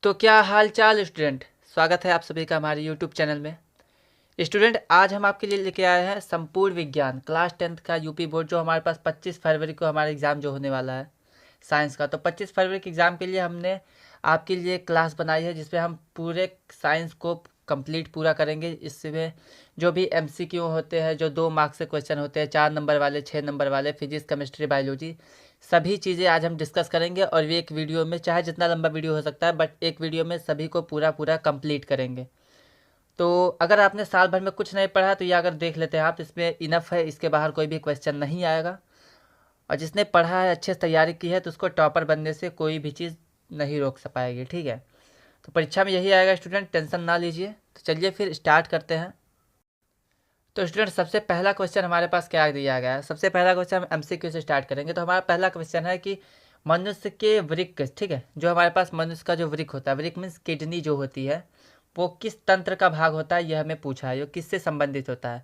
तो क्या हाल चाल स्टूडेंट, स्वागत है आप सभी का हमारे यूट्यूब चैनल में। स्टूडेंट, आज हम आपके लिए लेके आए हैं संपूर्ण विज्ञान क्लास 10th का यूपी बोर्ड, जो हमारे पास 25 फरवरी को हमारा एग्ज़ाम जो होने वाला है साइंस का। तो 25 फरवरी के एग्ज़ाम के लिए हमने आपके लिए क्लास बनाई है, जिसमें हम पूरे साइंस को कंप्लीट पूरा करेंगे। इसमें जो भी एमसीक्यू होते हैं, जो 2 मार्क्स से क्वेश्चन होते हैं, 4 नंबर वाले, 6 नंबर वाले, फिजिक्स, केमिस्ट्री, बायोलॉजी, सभी चीज़ें आज हम डिस्कस करेंगे। और ये एक वीडियो में, चाहे जितना लंबा वीडियो हो सकता है, बट एक वीडियो में सभी को पूरा पूरा कंप्लीट करेंगे। तो अगर आपने साल भर में कुछ नहीं पढ़ा तो ये अगर देख लेते हैं आप, तो इसमें इनफ है, इसके बाहर कोई भी क्वेश्चन नहीं आएगा। और जिसने पढ़ा है, अच्छे से तैयारी की है, तो उसको टॉपर बनने से कोई भी चीज़ नहीं रोक पाएगी। ठीक है, तो परीक्षा में यही आएगा स्टूडेंट, टेंशन ना लीजिए। तो चलिए फिर स्टार्ट करते हैं। तो स्टूडेंट, सबसे पहला क्वेश्चन हमारे पास क्या दिया गया है? सबसे पहला क्वेश्चन हम एमसीक्यू से स्टार्ट करेंगे। तो हमारा पहला क्वेश्चन है कि मनुष्य के वृक्क, ठीक है, जो हमारे पास मनुष्य का जो वृक्क होता है, वृक्क मीन्स किडनी जो होती है, वो किस तंत्र का भाग होता है, यह हमें पूछा है। ये किससे संबंधित होता है?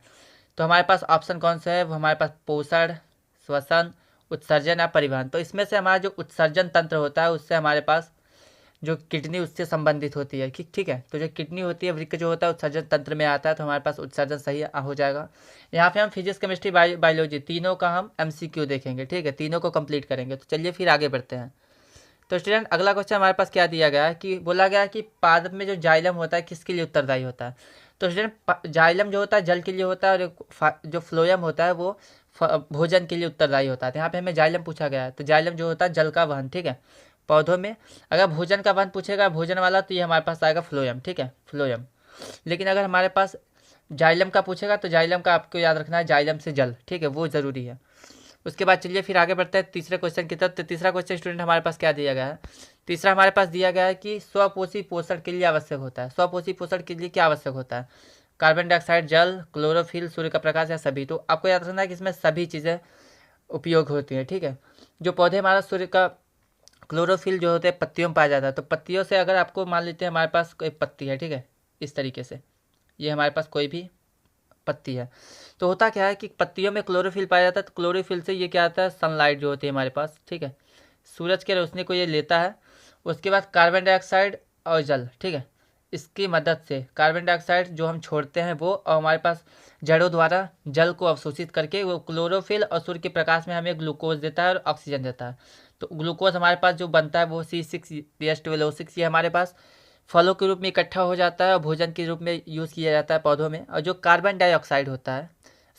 तो हमारे पास ऑप्शन कौन सा है? वो हमारे पास पोषण, श्वसन, उत्सर्जन या परिवहन। तो इसमें से हमारा जो उत्सर्जन तंत्र होता है, उससे हमारे पास जो किडनी उससे संबंधित होती है। ठीक है, तो जो किडनी होती है, वृक्क जो होता है, उत्सर्जन तंत्र में आता है। तो हमारे पास उत्सर्जन सही हो जाएगा। यहाँ पे हम फिजिक्स, केमिस्ट्री, बायोलॉजी तीनों का हम एमसीक्यू देखेंगे। ठीक है, तीनों को कंप्लीट करेंगे। तो चलिए फिर आगे बढ़ते हैं। तो स्टूडेंट, अगला क्वेश्चन हमारे पास क्या दिया गया है कि बोला गया है कि पादप में जो जाइलम होता है, किसके लिए उत्तरदायी होता है? तो स्टूडेंट, जाइलम जो होता है जल के लिए होता है, और जो फ्लोयम होता है वो भोजन के लिए उत्तरदायी होता है। तो यहाँ पे हमें जाइलम पूछा गया है। तो जाइलम जो होता है जल का वहन, ठीक है, पौधों में। अगर भोजन का वहन पूछेगा, भोजन वाला, तो ये हमारे पास आएगा फ्लोयम। ठीक है, फ्लोयम। लेकिन अगर हमारे पास जाइलम का पूछेगा, तो जाइलम का आपको याद रखना है, जाइलम से जल, ठीक है, वो ज़रूरी है। उसके बाद चलिए फिर आगे बढ़ते हैं तीसरे क्वेश्चन की तरफ। तो तीसरा क्वेश्चन स्टूडेंट हमारे पास क्या दिया गया है? तीसरा हमारे पास दिया गया है कि स्वपोषी पोषण के लिए आवश्यक होता है। स्वपोषी पोषण के लिए क्या आवश्यक होता है? कार्बन डाइऑक्साइड, जल, क्लोरोफिल, सूर्य का प्रकाश या सभी। तो आपको याद रखना है कि इसमें सभी चीज़ें उपयोग होती हैं। ठीक है, जो पौधे हमारा सूर्य का क्लोरोफिल जो होते हैं पत्तियों में पाया जाता है। तो पत्तियों से अगर आपको मान लेते हैं हमारे पास कोई पत्ती है, ठीक है, इस तरीके से ये हमारे पास कोई भी पत्ती है, तो होता क्या है कि पत्तियों में क्लोरोफिल पाया जाता है। तो क्लोरोफिल से ये क्या आता है, सनलाइट जो होती है हमारे पास, ठीक है, सूरज की रोशनी को ये लेता है। उसके बाद कार्बन डाइऑक्साइड और जल, ठीक है, इसकी मदद से कार्बन डाइऑक्साइड जो हम छोड़ते हैं वो, और हमारे पास जड़ों द्वारा जल को अवशोषित करके वो क्लोरोफिल और सूर्य के प्रकाश में हमें ग्लूकोज देता है और ऑक्सीजन देता है। तो ग्लूकोज हमारे पास जो बनता है वो C6H12O6, ये हमारे पास फलों के रूप में इकट्ठा हो जाता है और भोजन के रूप में यूज़ किया जाता है पौधों में। और जो कार्बन डाइऑक्साइड होता है,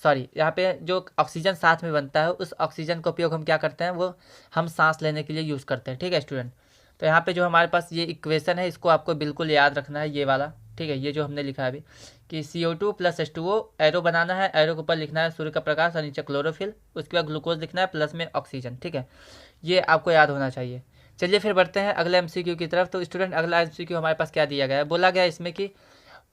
सॉरी, यहाँ पे जो ऑक्सीजन साथ में बनता है, उस ऑक्सीजन का उपयोग हम क्या करते हैं, वो हम सांस लेने के लिए यूज़ करते हैं। ठीक है स्टूडेंट, तो यहाँ पे जो हमारे पास ये इक्वेशन है, इसको आपको बिल्कुल याद रखना है, ये वाला। ठीक है, ये जो हमने लिखा है अभी कि CO2 + H2O, एरो बनाना है, एरो के ऊपर लिखना है सूर्य का प्रकाश और नीचे क्लोरोफिल, उसके बाद ग्लूकोज लिखना है, प्लस में ऑक्सीजन। ठीक है, ये आपको याद होना चाहिए। चलिए फिर बढ़ते हैं अगले एमसीक्यू की तरफ। तो स्टूडेंट, अगला एमसीक्यू हमारे पास क्या दिया गया है? बोला गया इसमें कि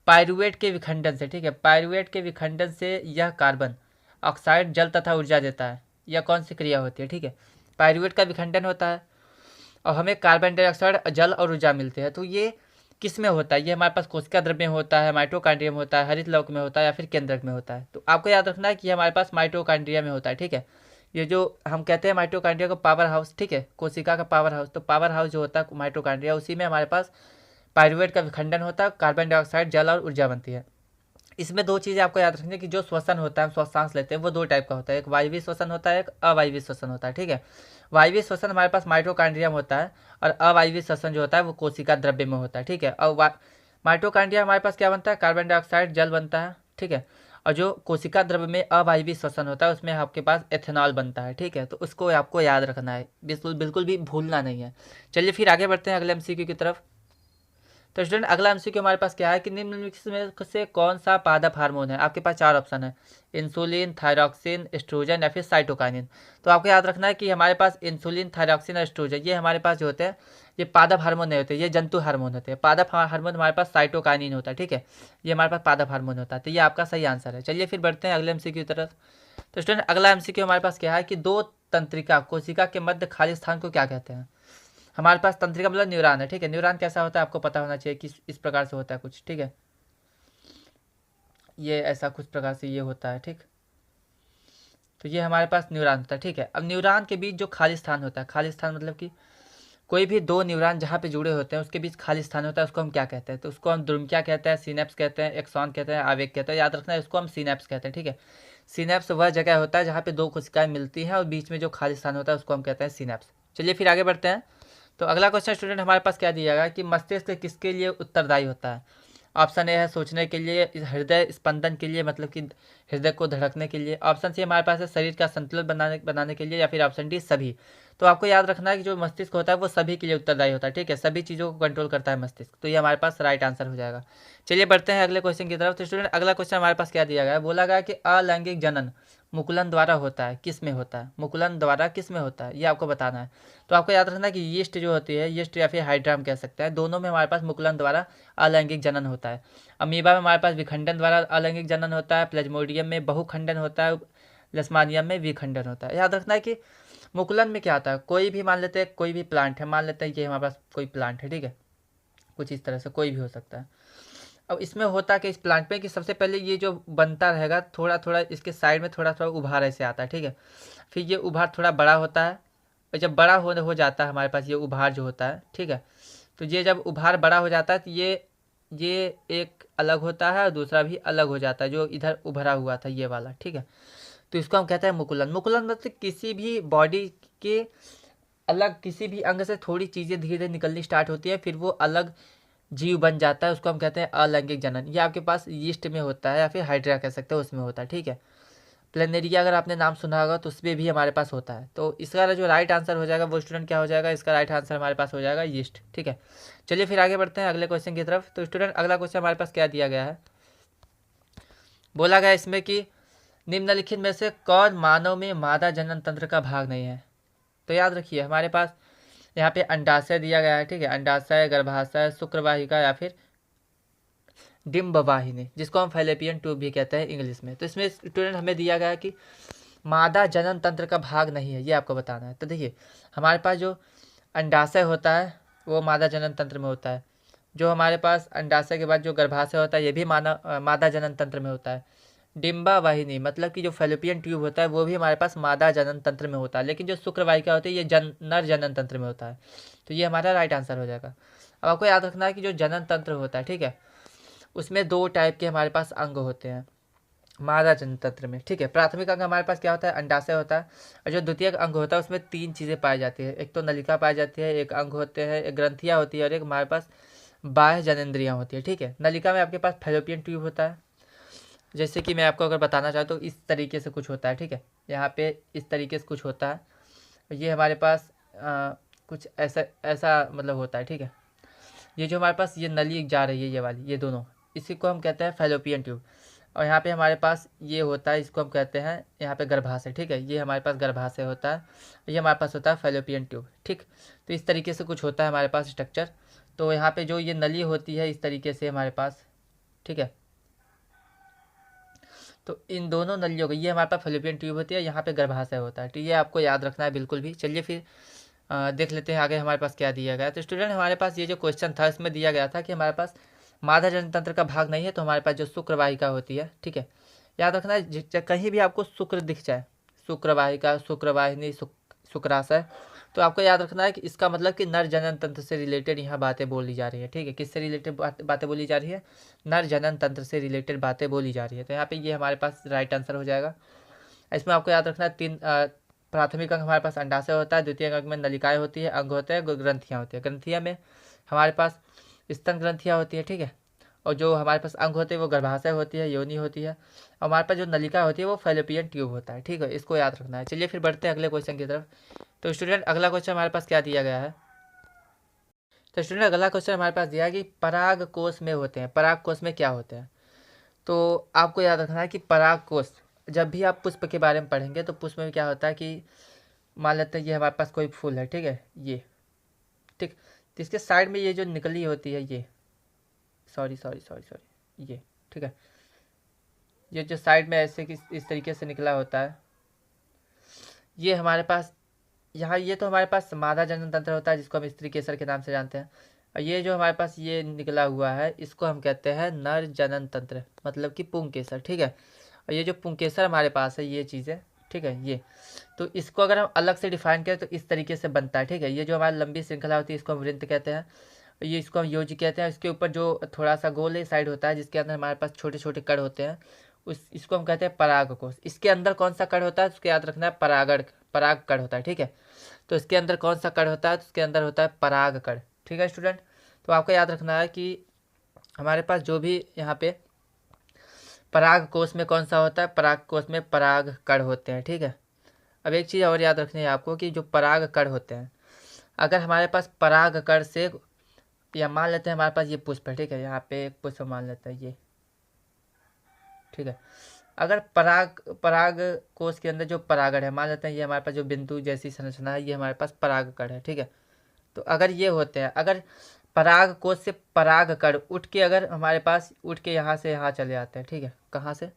पायरुवेट के विखंडन से, ठीक है, पायरुवेट के विखंडन से यह कार्बन ऑक्साइड जल तथा ऊर्जा देता है। यह कौन सी क्रिया होती है? ठीक है, पायरुवेट का विखंडन होता है और हमें कार्बन डाइऑक्साइड, जल और ऊर्जा मिलते हैं। तो ये किस में होता है? ये हमारे पास कोशिका द्रव्य में होता है, माइटोकॉन्ड्रिया में होता है, हरित लवक में होता है, या फिर केंद्रक में होता है। तो आपको याद रखना है कि हमारे पास माइटोकॉन्ड्रिया में होता है। ठीक है, ये जो हम कहते हैं माइटोकॉन्ड्रिया को पावर हाउस, ठीक है, कोशिका का पावर हाउस। तो पावर हाउस जो होता है माइटोकॉन्ड्रिया, उसी में हमारे पास पायरुवेट का विखंडन होता है, कार्बन डाइऑक्साइड, जल और ऊर्जा बनती है। इसमें 2 चीज़ें आपको याद रखनी है कि जो श्वसन होता है, हम सांस लेते हैं, वो 2 टाइप का होता है, एक वायवीय श्वसन होता है, एक अवायवीय श्वसन होता है। ठीक है, वायवीय श्वसन हमारे पास माइटोकॉन्ड्रिया में होता है, और अवायवीय श्वसन जो होता है वो कोशिका द्रव्य में होता है। ठीक है, और माइटोकॉन्ड्रिया हमारे पास क्या बनता है, कार्बन डाइऑक्साइड, जल बनता है। ठीक है, और जो कोशिका द्रव्य में अवायवीय श्वसन होता है, उसमें आपके पास एथेनॉल बनता है। ठीक है, तो उसको आपको याद रखना है, बिल्कुल बिल्कुल भी भूलना नहीं है। चलिए फिर आगे बढ़ते हैं अगले एमसीक्यू की तरफ। तो स्टूडेंट, अगला एमसीक्यू हमारे पास क्या है कि निम्नलिखित में से कौन सा पादप हार्मोन है? आपके पास 4 ऑप्शन है, इंसुलिन, थायरॉक्सिन, एस्ट्रोजन या फिर साइटोकाइनिन। तो आपको याद रखना है कि हमारे पास इंसुलिन, थायरॉक्सिन और एस्ट्रोजन, ये हमारे पास जो होते हैं, ये पादप हार्मोन नहीं होते, ये जंतु हार्मोन होते हैं। पादप हार्मोन हमारे पास साइटोकाइनिन होता है। ठीक है, ये हमारे पास पादप हार्मोन होता है। तो ये आपका सही आंसर है। चलिए फिर बढ़ते हैं अगले एमसीक्यू की तरफ। तो स्टूडेंट, अगला एमसीक्यू हमारे पास क्या है कि 2 तंत्रिका कोशिका के मध्य खाली स्थान को क्या कहते हैं? हमारे पास तंत्रिका मतलब न्यूरॉन है। ठीक है, न्यूरॉन कैसा होता है आपको पता होना चाहिए कि इस प्रकार से होता है कुछ। ठीक है, ये ऐसा कुछ प्रकार से ये होता है। ठीक, तो ये हमारे पास न्यूरॉन होता है। ठीक है, अब न्यूरॉन के बीच जो खाली स्थान होता है, खाली स्थान मतलब कि कोई भी दो न्यूरॉन जहाँ पे जुड़े होते हैं उसके बीच खाली स्थान होता है, उसको हम क्या कहते हैं? तो उसको हम द्रुम क्या कहते हैं, सिनेप्स कहते हैं, एक्सॉन कहते हैं, आवेग कहते हैं। याद रखना है, इसको हम सिनेप्स कहते हैं। ठीक है, सिनेप्स वह जगह होता है जहाँ पे दो कोशिकाएं मिलती हैं और बीच में जो खाली स्थान होता है उसको हम कहते हैं सिनेप्स। चलिए फिर आगे बढ़ते हैं। तो अगला क्वेश्चन स्टूडेंट हमारे पास क्या दिया गया कि मस्तिष्क किसके लिए उत्तरदायी होता है? ऑप्शन ए है सोचने के लिए, हृदय स्पंदन के लिए, मतलब कि हृदय को धड़कने के लिए। ऑप्शन सी हमारे पास है शरीर का संतुलन बनाने के लिए, या फिर ऑप्शन डी सभी। तो आपको याद रखना है कि जो मस्तिष्क होता है वो सभी के लिए उत्तरदायी होता है। ठीक है, सभी चीज़ों को कंट्रोल करता है मस्तिष्क। तो ये हमारे पास राइट आंसर हो जाएगा। चलिए बढ़ते हैं अगले क्वेश्चन की तरफ। तो स्टूडेंट अगला क्वेश्चन हमारे पास क्या दिया गया है? बोला गया कि अलैंगिक जनन मुकुलन द्वारा होता है, किस में होता है? मुकुलन द्वारा किस में होता है, ये आपको बताना है। तो आपको याद रखना है कि यीस्ट जो होती है, यीस्ट या फिर हाइड्रा हम कह सकते हैं, दोनों में हमारे पास मुकुलन द्वारा अलैंगिक जनन होता है। अमीबा में हमारे पास विखंडन द्वारा अलैंगिक जनन होता है, प्लेज्मोडियम में बहुखंडन होता है, लेशमानियम में विखंडन होता है। याद रखना है कि मुकुलन में क्या आता है, कोई भी मान लेते हैं, कोई भी प्लांट है, मान लेते हैं ये हमारे पास कोई प्लांट है। ठीक है, कुछ इस तरह से कोई भी हो सकता है। अब इसमें होता कि इस प्लांट में कि सबसे पहले ये जो बनता रहेगा थोड़ा थोड़ा, इसके साइड में थोड़ा थोड़ा उभार ऐसे आता है। ठीक है, फिर ये उभार थोड़ा बड़ा होता है, और जब बड़ा हो जाता है हमारे पास ये उभार जो होता है, ठीक है, तो ये जब उभार बड़ा हो जाता है तो ये एक अलग होता है और दूसरा भी अलग हो जाता है, जो इधर उभरा हुआ था ये वाला। ठीक है, तो इसको हम कहते हैं मुकुलन। मुकुलन मतलब किसी भी बॉडी के अलग किसी भी अंग से थोड़ी चीज़ें धीरे धीरे निकलनी स्टार्ट होती है, फिर वो अलग जीव बन जाता है, उसको हम कहते हैं अलैंगिक जनन। ये आपके पास यीस्ट में होता है या फिर हाइड्रा कह सकते हैं, उसमें होता है। ठीक है, प्लेनेरिया अगर आपने नाम सुना होगा तो उसमें भी हमारे पास होता है। तो इसका जो राइट आंसर हो जाएगा वो स्टूडेंट क्या हो जाएगा? इसका राइट आंसर हमारे पास हो जाएगा यीस्ट। ठीक है, चलिए फिर आगे बढ़ते हैं अगले क्वेश्चन की तरफ। तो स्टूडेंट अगला क्वेश्चन हमारे पास क्या दिया गया है? बोला गया इसमें कि निम्नलिखित में से कौन मानव में मादा जनन तंत्र का भाग नहीं है? तो याद रखिए हमारे पास यहाँ पे अंडाशय दिया गया है। ठीक है, अंडाशय, गर्भाशय, शुक्रवाहिका या फिर डिम्ब वाहिनी, जिसको हम फैलोपियन ट्यूब भी कहते हैं इंग्लिश में। तो इसमें स्टूडेंट हमें दिया गया है कि मादा जनन तंत्र का भाग नहीं है, ये आपको बताना है। तो देखिए हमारे पास जो अंडाशय होता है वो मादा जनन तंत्र में होता है, जो हमारे पास अंडाशय के बाद जो गर्भाशय होता है ये भी मादा जनन तंत्र में होता है। डिम्बा वाहिनी मतलब कि जो फैलोपियन ट्यूब होता है वो भी हमारे पास मादा जनन तंत्र में होता है, लेकिन जो शुक्रवाहिका होती है ये नर जनन तंत्र में होता है। तो ये हमारा राइट आंसर हो जाएगा। अब आपको याद रखना है कि जो जनन तंत्र होता है, ठीक है, उसमें दो टाइप के हमारे पास अंग होते हैं मादा जनन तंत्र में। ठीक है, प्राथमिक अंग हमारे पास क्या होता है? अंडाशय होता है, और जो द्वितीयक अंग होता है उसमें तीन चीज़ें पाई जाती है। एक तो नलिका पाई जाती है, एक अंग होते हैं, एक ग्रंथियाँ होती है, और एक हमारे पास बाह्य जननेंद्रियाँ होती है। ठीक है, नलिका में आपके पास फैलोपियन ट्यूब होता है, जैसे कि मैं आपको अगर बताना चाहूँ तो इस तरीके से कुछ होता है। ठीक है, यहाँ पे इस तरीके से कुछ होता है, ये हमारे पास कुछ ऐसा ऐसा मतलब होता है। ठीक है, ये जो हमारे पास ये नली जा रही है ये वाली, ये दोनों, इसी को हम कहते हैं फैलोपियन ट्यूब। और यहाँ पे हमारे पास ये होता है, इसको हम कहते हैं यहाँ पे गर्भाशय। ठीक है, ये हमारे पास गर्भाशय होता है, ये हमारे पास होता है फैलोपियन ट्यूब। ठीक, तो इस तरीके से कुछ होता है हमारे पास स्ट्रक्चर। तो यहाँ पे जो ये नली होती है इस तरीके से हमारे पास, ठीक है, तो इन दोनों नलियों को, ये हमारे पास फैलोपियन ट्यूब होती है, यहाँ पे गर्भाशय होता है। तो ये आपको याद रखना है बिल्कुल भी। चलिए फिर देख लेते हैं आगे हमारे पास क्या दिया गया है। तो स्टूडेंट हमारे पास ये जो क्वेश्चन था इसमें दिया गया था कि हमारे पास मादा जनन तंत्र का भाग नहीं है, तो हमारे पास जो शुक्रवाहिका होती है, ठीक है, याद रखना है कहीं भी आपको शुक्र दिख जाए, शुक्रवाहिका, शुक्रवाहिनी, शुक्राशय, तो आपको याद रखना है कि इसका मतलब कि नर जनन तंत्र से रिलेटेड यहाँ बातें बोली जा रही है। ठीक है, किससे रिलेटेड बातें बोली जा रही है? नर जनन तंत्र से रिलेटेड बातें बोली जा रही है। तो यहाँ पे ये हमारे पास राइट आंसर हो जाएगा। इसमें आपको याद रखना है तीन प्राथमिक अंग हमारे पास अंडाशय होता है, द्वितीय अंग में नलिकाएं होती है, अंग होते हैं, ग्रंथियाँ होती है। ग्रंथियाँ में हमारे पास स्तन ग्रंथियाँ होती है। ठीक है, और जो हमारे पास अंग होते हैं वो गर्भाशय होती है, योनि होती है, और हमारे पास जो नलिका होती है वो फैलोपियन ट्यूब होता है। ठीक है, इसको याद रखना है। चलिए फिर बढ़ते हैं अगले क्वेश्चन की तरफ। तो स्टूडेंट अगला क्वेश्चन हमारे पास क्या दिया गया है? तो स्टूडेंट अगला क्वेश्चन हमारे पास दिया है कि पराग कोष में होते हैं, पराग कोष में क्या होते हैं? तो आपको याद रखना है कि पराग कोष, जब भी आप पुष्प के बारे में पढ़ेंगे तो पुष्प में क्या होता है कि मान लेते हैं ये हमारे पास कोई फूल है, ठीक है, ये, ठीक, तो इसके साइड में ये जो निकली होती है ये, सॉरी सॉरी सॉरी सॉरी, ये, ठीक है, ये जो साइड में ऐसे कि इस तरीके से निकला होता है, ये हमारे पास यहाँ, ये तो हमारे पास मादा जनन तंत्र होता है जिसको हम स्त्री केसर के नाम से जानते हैं, और ये जो हमारे पास ये निकला हुआ है इसको हम कहते हैं नर जनन तंत्र, मतलब कि पुंकेसर। ठीक है, और ये जो पुंकेसर हमारे पास है ये चीज़ें, ठीक है। ये तो इसको अगर हम अलग से डिफाइन करें तो इस तरीके से बनता है, ठीक है। ये जो हमारी लंबी श्रृंखला होती है इसको हम वृत्त कहते हैं, ये इसको हम योजी कहते हैं। इसके ऊपर जो थोड़ा सा गोल साइड होता है जिसके अंदर हमारे पास छोटे छोटे कण होते हैं, इसको हम कहते हैं परागकोश। इसके अंदर कौन सा कण होता है उसको याद रखना है, पराग कण होता है, ठीक है। तो इसके अंदर कौन सा कण होता है, तो इसके अंदर होता है पराग कण, ठीक है स्टूडेंट। तो आपको याद रखना है कि हमारे पास जो भी यहाँ पे पराग कोश में कौन सा होता है, पराग कोश में पराग कण होते हैं, ठीक है। अब एक चीज़ और याद रखनी है आपको कि जो पराग कण होते हैं, अगर हमारे पास पराग कण से, या मान लेते हैं हमारे पास ये पुष्प है, ठीक है, यहाँ पे एक पुष्प मान लेते हैं ये, ठीक है। अगर पराग कोश के अंदर जो परागण है, मान लेते हैं ये हमारे पास जो बिंदु जैसी संरचना है ये हमारे पास पराग कण है, ठीक है। तो अगर ये होते हैं, अगर पराग कोश से पराग कण उठ के, अगर हमारे पास उठ के यहाँ से यहाँ चले आते हैं, ठीक है, कहाँ से,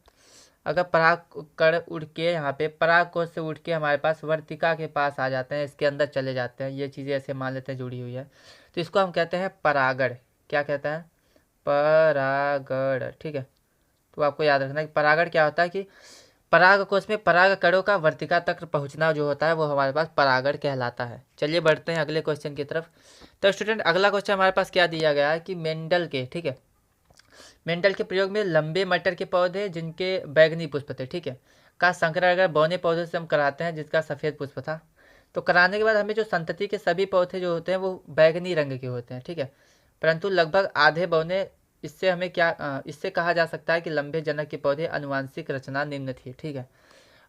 अगर पराग कण उड़ के यहाँ पे पराग कोश से उठ के हमारे पास वर्तिका के पास आ जाते हैं, इसके अंदर चले जाते हैं, ये चीज़ें ऐसे मान लेते हैं जुड़ी हुई है, तो इसको हम कहते हैं परागण। क्या कहते हैं, परागण, ठीक है। तो आपको याद रखना है कि परागण क्या होता है कि पराग कोश में पराग कणों का वर्तिका तक पहुंचना जो होता है वो हमारे पास परागण कहलाता है। चलिए बढ़ते हैं अगले क्वेश्चन की तरफ। तो स्टूडेंट अगला क्वेश्चन हमारे पास क्या दिया गया है कि मेंडल के, ठीक है, मेंडल के प्रयोग में लंबे मटर के पौधे जिनके बैगनी पुष्प थे, ठीक है, का संकरण अगर बौने पौधे से हम कराते हैं जिसका सफ़ेद पुष्प था, तो कराने के बाद हमें जो संतति के सभी पौधे जो होते हैं वो बैगनी रंग के होते हैं, ठीक है, परंतु लगभग आधे बौने, इससे हमें क्या इससे कहा जा सकता है कि लंबे जनक के पौधे अनुवांशिक रचना निम्न थी, ठीक है।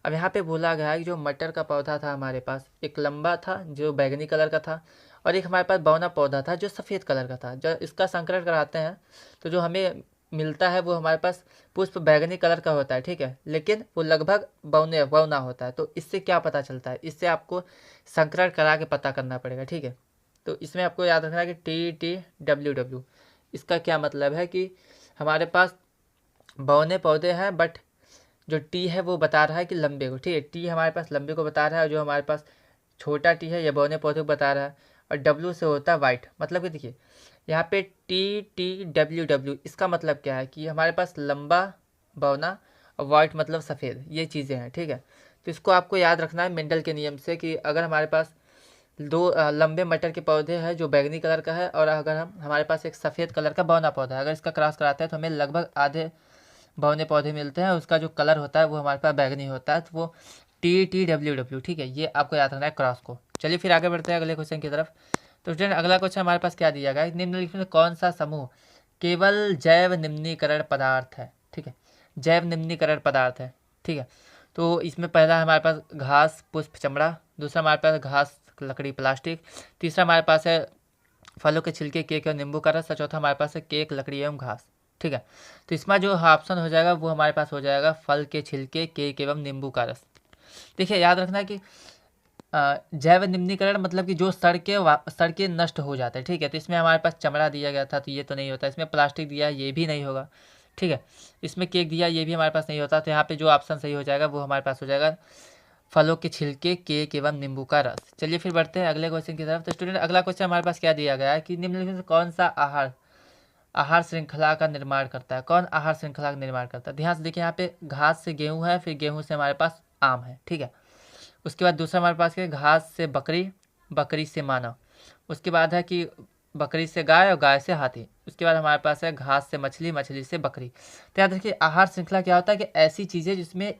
अब यहाँ पे बोला गया है कि जो मटर का पौधा था हमारे पास, एक लंबा था जो बैगनी कलर का था, और एक हमारे पास बौना पौधा था जो सफ़ेद कलर का था। जब इसका संकरण कराते हैं तो जो हमें मिलता है वो हमारे पास पुष्प बैगनी कलर का होता है, ठीक है, लेकिन वो लगभग बौना होता है। तो इससे क्या पता चलता है, इससे आपको संकरण करा के पता करना पड़ेगा, ठीक है। तो इसमें आपको याद रखना है कि TTWW, इसका क्या मतलब है कि हमारे पास बौने पौधे हैं, बट जो टी है वो बता रहा है कि लंबे को, ठीक है, टी हमारे पास लंबे को बता रहा है, और जो हमारे पास छोटा टी है ये बौने पौधे को बता रहा है, और डब्ल्यू से होता है वाइट। मतलब कि देखिए यहाँ पे TTWW, इसका मतलब क्या है कि हमारे पास लंबा, बौना और वाइट मतलब सफ़ेद, ये चीज़ें हैं, ठीक है। तो इसको आपको याद रखना है मेंडल के नियम से कि अगर हमारे पास दो लंबे मटर के पौधे हैं जो बैगनी कलर का है, और अगर हमारे पास एक सफ़ेद कलर का बौना पौधा है, अगर इसका क्रॉस कराते हैं तो हमें लगभग आधे बौने पौधे मिलते हैं, उसका जो कलर होता है वो हमारे पास बैगनी होता है, तो वो TTWW, ठीक है, ये आपको याद रखना है क्रॉस को। चलिए फिर आगे बढ़ते हैं अगले क्वेश्चन की तरफ। तो स्टूडेंट अगला क्वेश्चन हमारे पास क्या दिया गया है, निम्नलिखित में कौन सा समूह केवल जैव निम्नीकरण पदार्थ है, ठीक है, जैव निम्नीकरण पदार्थ है, ठीक है। तो इसमें पहला हमारे पास घास पुष्प चमड़ा, दूसरा हमारे पास घास लकड़ी प्लास्टिक, तीसरा हमारे पास है फलों के छिलके केक और नींबू का रस, और चौथा हमारे पास है केक लकड़ी एवं घास, ठीक है। तो इसमें जो ऑप्शन हो जाएगा वो हमारे पास हो जाएगा फल के छिलके केक एवं नींबू का रस। देखिए याद रखना है कि जैव निम्नीकरण मतलब कि जो सड़ के नष्ट हो जाते हैं, ठीक है। तो इसमें हमारे पास चमड़ा दिया गया था तो ये तो नहीं होता, इसमें प्लास्टिक दिया ये भी नहीं होगा, ठीक है, इसमें केक दिया ये भी हमारे पास नहीं होता। तो यहाँ पे जो ऑप्शन सही हो जाएगा वो हमारे पास हो जाएगा फलों के छिलके केक एवं नींबू का रस। चलिए फिर बढ़ते हैं अगले क्वेश्चन की तरफ। तो स्टूडेंट अगला क्वेश्चन हमारे पास क्या दिया गया है कि निम्नलिखित में कौन सा आहार श्रृंखला का निर्माण करता है, कौन आहार श्रृंखला का निर्माण करता है। ध्यान से देखिए यहाँ पे घास से गेहूँ है, फिर गेहूँ से हमारे पास आम है, ठीक है। उसके बाद दूसरा हमारे पास है घास से बकरी, बकरी से मानव, उसके बाद है कि बकरी से गाय और गाय से हाथी, उसके बाद हमारे पास है घास से मछली, मछली से बकरी। तो याद रखिए आहार श्रृंखला क्या होता है कि ऐसी चीज़ें जिसमें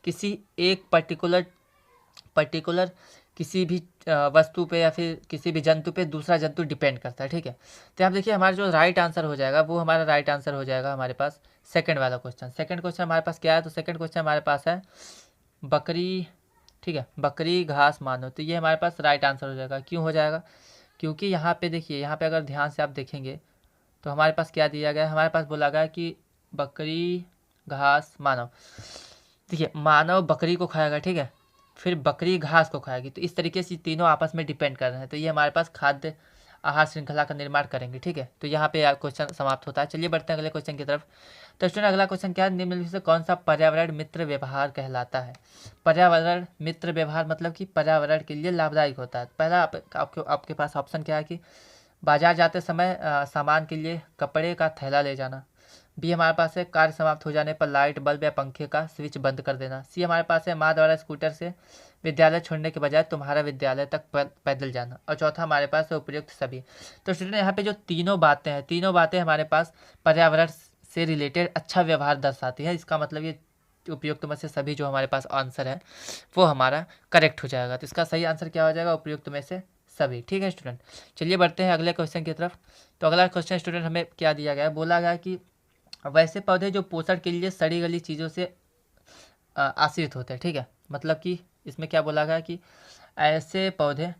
किसी एक पर्टिकुलर किसी भी वस्तु पे या फिर किसी भी जंतु पे दूसरा जंतु डिपेंड करता है, ठीक है। तो आप देखिए हमारा जो राइट आंसर हो जाएगा वो हमारा राइट आंसर हो जाएगा हमारे पास सेकंड वाला क्वेश्चन। सेकंड क्वेश्चन हमारे पास क्या है, तो सेकंड क्वेश्चन हमारे पास है बकरी, ठीक है, बकरी घास मानो, तो ये हमारे पास राइट आंसर हो जाएगा। क्यों हो जाएगा, क्योंकि यहाँ पे देखिए, यहाँ पे अगर ध्यान से आप देखेंगे तो हमारे पास क्या दिया गया है, हमारे पास बोला गया है कि बकरी घास मानव, देखिए मानव बकरी को खाएगा, ठीक है, फिर बकरी घास को खाएगी, तो इस तरीके से तीनों आपस में डिपेंड कर रहे हैं, तो ये हमारे पास खाद्य आहार श्रृंखला का निर्माण करेंगे, ठीक है। तो यहाँ पे क्वेश्चन समाप्त होता है। चलिए बढ़ते हैं अगले क्वेश्चन की तरफ। तो स्टूडेंट अगला क्वेश्चन क्या है, निम्नलिखित से कौन सा पर्यावरण मित्र व्यवहार कहलाता है। पर्यावरण मित्र व्यवहार मतलब कि पर्यावरण के लिए लाभदायक होता है। पहला आपके पास ऑप्शन क्या है कि बाजार जाते समय सामान के लिए कपड़े का थैला ले जाना, बी हमारे पास है कार्य समाप्त हो जाने पर लाइट बल्ब या पंखे का स्विच बंद कर देना। सी हमारे पास है माँ द्वारा स्कूटर से विद्यालय छोड़ने के बजाय तुम्हारा विद्यालय तक पैदल जाना। और चौथा हमारे पास है उपयुक्त सभी। तो स्टूडेंट यहाँ पे जो तीनों बातें हैं, तीनों बातें हमारे पास पर्यावरण से रिलेटेड अच्छा व्यवहार दर्शाती है। इसका मतलब ये उपयुक्त में से सभी जो हमारे पास आंसर है वो हमारा करेक्ट हो जाएगा। तो इसका सही आंसर क्या हो जाएगा? उपयुक्त में से सभी। ठीक है स्टूडेंट, चलिए बढ़ते हैं अगले क्वेश्चन की तरफ। तो अगला क्वेश्चन स्टूडेंट हमें क्या दिया गया है? बोला गया कि वैसे पौधे जो पोषण के लिए सड़ी गली चीज़ों से आश्रित होते हैं। ठीक है, मतलब कि इसमें क्या बोला गया कि ऐसे पौधे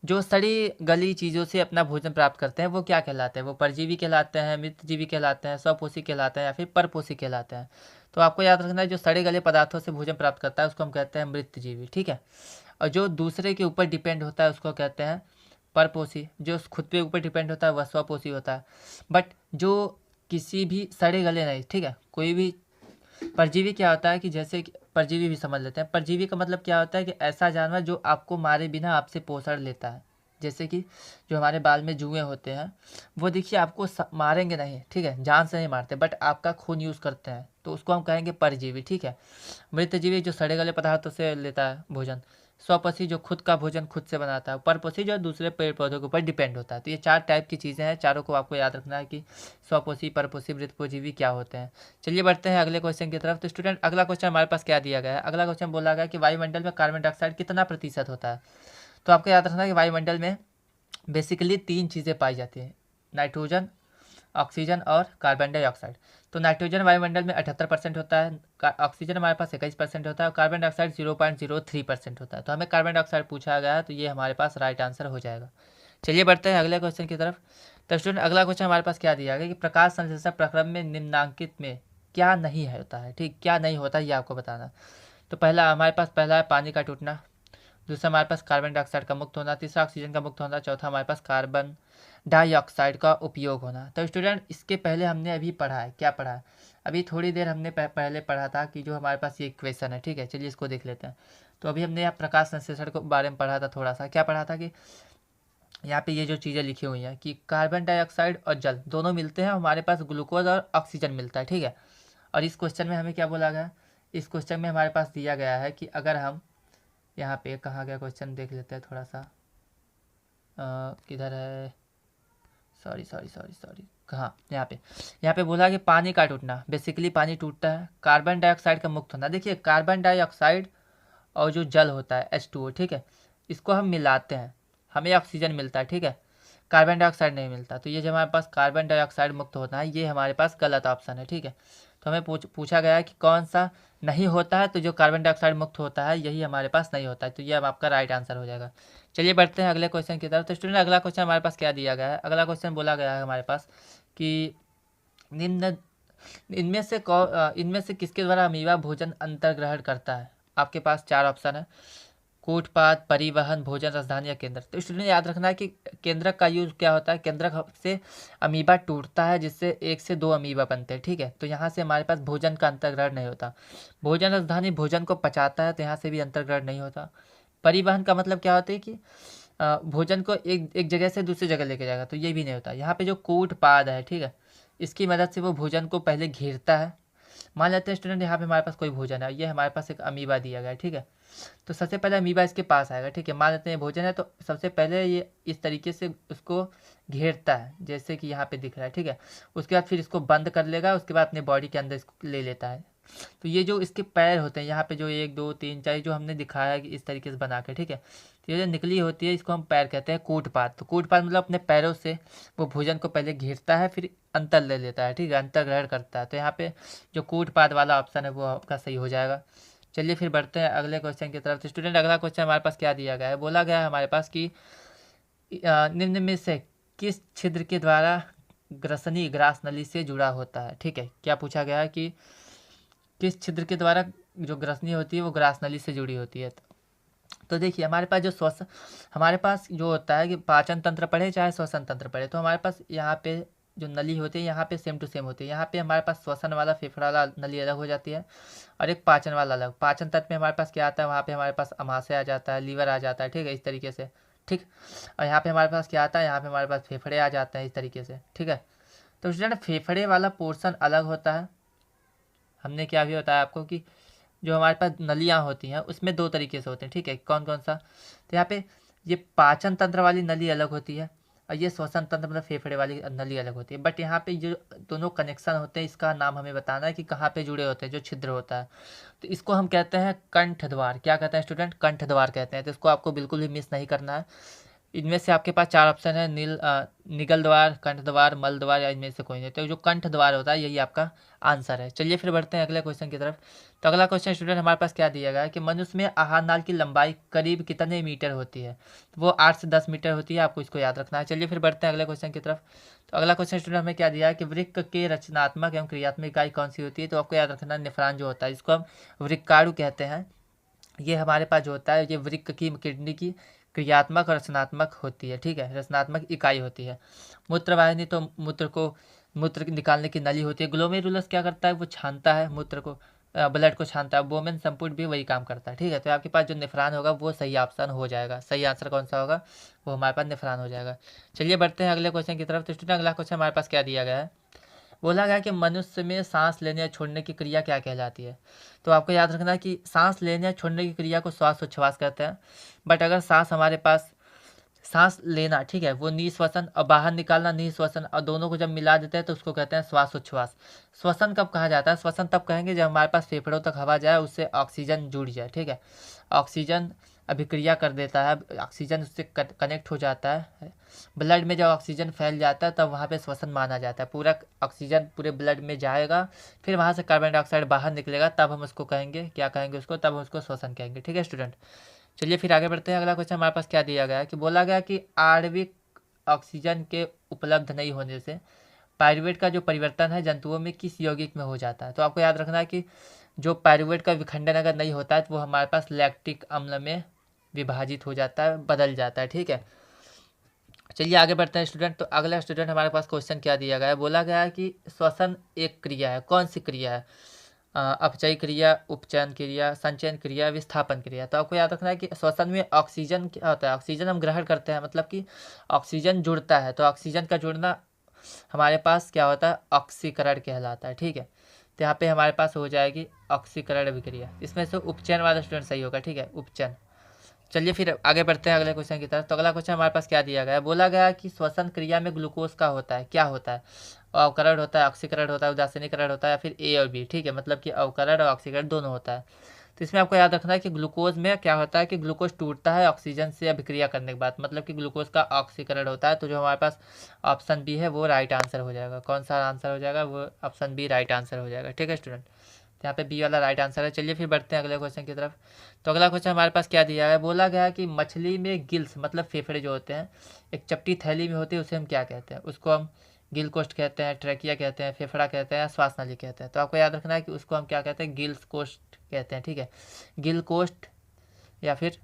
जो सड़ी गली चीज़ों से अपना भोजन प्राप्त करते हैं वो क्या कहलाते हैं? वो परजीवी कहलाते हैं, मृतजीवी कहलाते हैं, स्वपोषी कहलाते हैं या फिर परपोषी कहलाते हैं? तो आपको याद रखना है जो सड़े गले पदार्थों से भोजन प्राप्त करता है उसको हम कहते हैं मृतजीवी। ठीक है, और जो दूसरे के ऊपर डिपेंड होता है उसको कहते हैं परपोषी। जो खुद पे ऊपर डिपेंड होता है वह स्वपोषी होता है। बट जो किसी भी सड़े गले नहीं, ठीक है, कोई भी परजीवी क्या होता है कि जैसे कि परजीवी भी समझ लेते हैं। परजीवी का मतलब क्या होता है कि ऐसा जानवर जो आपको मारे बिना आपसे पोषण लेता है। जैसे कि जो हमारे बाल में जुएं होते हैं वो देखिए आपको मारेंगे नहीं, ठीक है, जान से नहीं मारते, बट आपका खून यूज़ करते हैं, तो उसको हम कहेंगे परजीवी। ठीक है, मृतजीवी जो सड़े गले पदार्थों से लेता है भोजन। स्वपोषी जो खुद का भोजन खुद से बनाता है। परपोषी जो दूसरे पेड़ पौधों के ऊपर डिपेंड होता है। तो ये चार टाइप की चीज़ें हैं, चारों को आपको याद रखना है कि स्वपोषी, परपोषी, मृतपोषी क्या होते हैं। चलिए बढ़ते हैं अगले क्वेश्चन की तरफ। तो स्टूडेंट अगला क्वेश्चन हमारे पास क्या दिया गया है? अगला क्वेश्चन बोला गया कि वायुमंडल में कार्बन डाइऑक्साइड कितना प्रतिशत होता है? तो आपको याद रखना है कि वायुमंडल में बेसिकली तीन चीज़ें पाई जाती हैं, नाइट्रोजन, ऑक्सीजन और कार्बन डाइऑक्साइड। तो नाइट्रोजन वायुमंडल में 78% होता है, ऑक्सीजन हमारे पास 21% होता है और कार्बन डाइऑक्साइड 0.03% होता है। तो हमें कार्बन डाइऑक्साइड पूछा गया है, तो ये हमारे पास राइट आंसर हो जाएगा। चलिए बढ़ते हैं अगले क्वेश्चन की तरफ। तो स्टूडेंट अगला क्वेश्चन हमारे पास क्या दिया गया कि प्रकाश संश्लेषण प्रक्रम में निम्नांकित में क्या नहीं होता है? ठीक, क्या नहीं होता है ये आपको बताना। तो पहला हमारे पास पहला है पानी का टूटना, दूसरा हमारे पास कार्बन डाइऑक्साइड का मुक्त होना, तीसरा ऑक्सीजन का मुक्त होना, चौथा हमारे पास कार्बन डाइऑक्साइड का उपयोग होना। तो स्टूडेंट इसके पहले हमने अभी पढ़ा है, क्या पढ़ा है? अभी थोड़ी देर हमने पहले पढ़ा था कि जो हमारे पास ये इक्वेशन है, ठीक है, चलिए इसको देख लेते हैं। तो अभी हमने यहाँ प्रकाश संश्लेषण के बारे में पढ़ा था, थोड़ा सा क्या पढ़ा था कि यहाँ पे ये जो चीज़ें लिखी हुई हैं कि कार्बन डाइऑक्साइड और जल दोनों मिलते हैं, हमारे पास ग्लूकोज और ऑक्सीजन मिलता है। ठीक है, और इस क्वेश्चन में हमें क्या बोला गया? इस क्वेश्चन में हमारे पास दिया गया है कि अगर हम यहाँ पे कहाँ गया क्वेश्चन, देख लेते हैं थोड़ा सा, किधर है, सॉरी कहाँ, यहाँ पे बोला कि पानी का टूटना, बेसिकली पानी टूटता है, कार्बन डाइऑक्साइड का मुक्त होना। देखिए कार्बन डाइऑक्साइड और जो जल होता है H2O, ठीक है, इसको हम मिलाते हैं, हमें ऑक्सीजन मिलता है, ठीक है, कार्बन डाइऑक्साइड नहीं मिलता। तो ये जो हमारे पास कार्बन डाइऑक्साइड मुक्त होता है ये हमारे पास गलत ऑप्शन है। ठीक है, तो हमें पूछा गया है कि कौन सा नहीं होता है, तो जो कार्बन डाइऑक्साइड मुक्त होता है यही हमारे पास नहीं होता है, तो ये अब आपका राइट आंसर हो जाएगा। चलिए बढ़ते हैं अगले क्वेश्चन की तरफ। तो स्टूडेंट अगला क्वेश्चन हमारे पास क्या दिया गया है? अगला क्वेश्चन बोला गया है हमारे पास कि निम्न इनमें से किसके द्वारा अमीबा भोजन अंतर्ग्रहण करता है? आपके पास चार ऑप्शन है, कूटपाद, परिवहन, भोजन राजधानी या केंद्रक। तो स्टूडेंट याद रखना है कि केंद्रक का यूज क्या होता है? केंद्रक से अमीबा टूटता है जिससे एक से दो अमीबा बनते हैं। ठीक है, तो यहाँ से हमारे पास भोजन का अंतर्ग्रहण नहीं होता। भोजन राजधानी भोजन को पचाता है, तो यहाँ से भी अंतर्ग्रहण नहीं होता। परिवहन का मतलब क्या होता है कि भोजन को एक जगह से दूसरी जगह लेके जाएगा, तो ये भी नहीं होता। यहाँ पे जो कूटपाद है, ठीक है, इसकी मदद से वो भोजन को पहले घेरता है। मान लेते हैं स्टूडेंट यहाँ पे हमारे पास कोई भोजन है, ये हमारे पास एक अमीबा दिया गया है, ठीक है, तो सबसे पहले अमीबा इसके पास आएगा। ठीक है, मान लेते हैं भोजन है, तो सबसे पहले ये इस तरीके से उसको घेरता है जैसे कि यहाँ पे दिख रहा है। ठीक है, उसके बाद फिर इसको बंद कर लेगा, उसके बाद अपने बॉडी के अंदर इसको ले लेता है। तो ये जो इसके पैर होते हैं यहाँ पे जो 1 2 3 4 जो हमने दिखाया है कि इस तरीके से बना के, ठीक है, तो ये जो निकली होती है इसको हम पैर कहते हैं कूटपाद। तो कूटपाद मतलब अपने पैरों से वो भोजन को पहले घेरता है फिर अंतर ले लेता है, ठीक है, अंतर ग्रहण करता है। तो यहाँ पे जो कूटपाद वाला ऑप्शन है वो आपका सही हो जाएगा। चलिए फिर बढ़ते हैं अगले क्वेश्चन की तरफ। तो स्टूडेंट अगला क्वेश्चन हमारे पास क्या दिया गया है? बोला गया है हमारे पास कि निम्न में से किस छिद्र के द्वारा ग्रसनी ग्रास नली से जुड़ा होता है? ठीक है, क्या पूछा गया है कि किस छिद्र के द्वारा जो ग्रसनी होती है वो ग्रास नली से जुड़ी होती है? तो देखिए हमारे पास जो हमारे पास जो होता है कि पाचन तंत्र पढ़े चाहे श्वसन तंत्र पढ़े, तो हमारे पास यहाँ पे जो नली होती है यहाँ पे सेम टू सेम होती है। यहाँ पे हमारे पास श्वसन वाला फेफड़ा वाला नली अलग हो जाती है और एक पाचन वाला अलग। पाचन तंत्र में हमारे पास क्या आता है? वहाँ पे हमारे पास अमाशय आ जाता है, लीवर आ जाता है, ठीक है, इस तरीके से। ठीक, और यहाँ पे हमारे पास क्या आता है? यहाँ पे हमारे पास फेफड़े आ जाते हैं इस तरीके से। ठीक है, तो स्टूडेंट फेफड़े वाला पोर्शन अलग होता है। हमने क्या भी बताया आपको कि जो हमारे पास नलियाँ होती हैं उसमें दो तरीके से होते हैं, ठीक है। कौन कौन सा? तो यहाँ पे ये पाचन तंत्र वाली नली अलग होती है और ये श्वसन तंत्र मतलब फेफड़े वाली नली अलग होती है। बट यहाँ पे जो दोनों कनेक्शन होते हैं इसका नाम हमें बताना है कि कहाँ पे जुड़े होते हैं, जो छिद्र होता है। तो इसको हम कहते हैं कंठ द्वार। क्या कहते हैं स्टूडेंट? कंठ द्वार कहते हैं। तो इसको आपको बिल्कुल भी मिस नहीं करना है। इनमें से आपके पास चार ऑप्शन है, निगल द्वार, कंठ द्वार, मल द्वार या इनमें से कोई नहीं। तो जो कंठ द्वार होता है यही आपका आंसर है। चलिए फिर बढ़ते हैं अगले क्वेश्चन की तरफ। तो अगला क्वेश्चन स्टूडेंट हमारे पास क्या दिया गया है कि मनुष्य में आहार नाल की लंबाई करीब कितने मीटर होती है? तो वो 8 से 10 मीटर होती है, आपको इसको याद रखना है। चलिए फिर बढ़ते हैं अगले क्वेश्चन की तरफ। तो अगला क्वेश्चन स्टूडेंट हमें क्या दिया है कि वृक्क के रचनात्मक एवं क्रियात्मक इकाई कौन सी होती है? तो आपको याद रखना है नेफ्रॉन जो होता है, इसको हम वृक्काणु कहते हैं। ये हमारे पास जो होता है ये वृक्क की किडनी की क्रियात्मक और रचनात्मक होती है, ठीक है, रचनात्मक इकाई होती है। मूत्रवाहिनी तो मूत्र निकालने की नली होती है। ग्लोमेरुलस क्या करता है? वो छानता है मूत्र को, ब्लड को छानता है। वोमेन संपुट भी वही काम करता है, ठीक है। तो आपके पास जो नेफ्रॉन होगा वो सही ऑप्शन हो जाएगा। सही आंसर कौन सा होगा? वो हमारे पास नेफ्रॉन हो जाएगा। चलिए बढ़ते हैं अगले क्वेश्चन की तरफ। तो स्टूडेंट अगला क्वेश्चन हमारे पास क्या दिया गया है? बोला गया कि मनुष्य में सांस लेने या छोड़ने की क्रिया क्या कहलाती है? तो आपको याद रखना है कि सांस लेने या छोड़ने की क्रिया को श्वासोच्छ्वास कहते हैं। बट अगर सांस हमारे पास सांस लेना, ठीक है, वो निःश्वसन और बाहर निकालना निःश्वसन और दोनों को जब मिला देते हैं तो उसको कहते हैं श्वासोच्छ्वास। श्वसन कब कहा जाता है? श्वसन तब कहेंगे जब हमारे पास फेफड़ों तक हवा जाए, उससे ऑक्सीजन जुड़ जाए, ठीक है। ऑक्सीजन अभिक्रिया कर देता है, ऑक्सीजन उससे कनेक्ट हो जाता है। ब्लड में जब ऑक्सीजन फैल जाता है तब वहाँ पे श्वसन माना जाता है। पूरा ऑक्सीजन पूरे ब्लड में जाएगा, फिर वहाँ से कार्बन डाइऑक्साइड बाहर निकलेगा, तब हम उसको कहेंगे, क्या कहेंगे उसको? तब हम उसको श्वसन कहेंगे, ठीक है स्टूडेंट। चलिए फिर आगे बढ़ते हैं। अगला क्वेश्चन हमारे पास क्या दिया गया है कि बोला गया कि आणविक ऑक्सीजन के उपलब्ध नहीं होने से पायरुवेट का जो परिवर्तन है जंतुओं में किस यौगिक में हो जाता है? तो आपको याद रखना है कि जो पायरुवेट का विखंडन अगर नहीं होता है तो वो हमारे पास लैक्टिक अम्ल में विभाजित हो जाता है, बदल जाता है, ठीक है। चलिए आगे बढ़ते हैं स्टूडेंट। तो अगला स्टूडेंट हमारे पास क्वेश्चन क्या दिया गया है? बोला गया है कि श्वसन एक क्रिया है। कौन सी क्रिया है? अपचयी क्रिया, उपचयन क्रिया, संचयन क्रिया, विस्थापन क्रिया। तो आपको याद रखना है कि श्वसन में ऑक्सीजन क्या होता है? ऑक्सीजन हम ग्रहण करते हैं, मतलब कि ऑक्सीजन जुड़ता है। तो ऑक्सीजन का जुड़ना हमारे पास क्या होता है? ऑक्सीकरण कहलाता है, ठीक है। तो यहाँ पे हमारे पास हो जाएगी ऑक्सीकरण अभिक्रिया। इसमें से उपचयन वाला स्टूडेंट सही होगा, ठीक है, उपचयन। चलिए फिर आगे बढ़ते हैं अगले क्वेश्चन की तरफ। तो अगला क्वेश्चन हमारे पास क्या दिया गया है? बोला गया कि श्वसन क्रिया में ग्लूकोज का होता है, क्या होता है? अवकरण होता है, ऑक्सीकरण होता है, उदासीनीकरण होता है, या फिर ए और बी, ठीक है, मतलब कि अवकरण और ऑक्सीकरण दोनों होता है। तो इसमें आपको याद रखना है कि ग्लूकोज में क्या होता है कि ग्लूकोज टूटता है ऑक्सीजन से अभिक्रिया करने के बाद, मतलब कि ग्लूकोज का ऑक्सीकरण होता है। तो जो हमारे पास ऑप्शन बी है वो राइट आंसर हो जाएगा। कौन सा आंसर हो जाएगा? वो ऑप्शन बी राइट आंसर हो जाएगा, ठीक है स्टूडेंट। तो यहाँ पे बी वाला राइट आंसर है। चलिए फिर बढ़ते हैं अगले क्वेश्चन की तरफ। तो अगला क्वेश्चन हमारे पास क्या दिया है? बोला गया है कि मछली में गिल्स मतलब फेफड़े जो होते हैं एक चपटी थैली में होती है, उसे हम क्या कहते हैं? उसको हम गिल कोष्ठ कहते हैं, ट्रैकिया कहते हैं, फेफड़ा कहते हैं, श्वास नली कहते हैं। तो आपको याद रखना है कि उसको हम क्या कहते हैं? गिल्स कोष्ठ कहते हैं, ठीक है, गिल कोष्ठ या फिर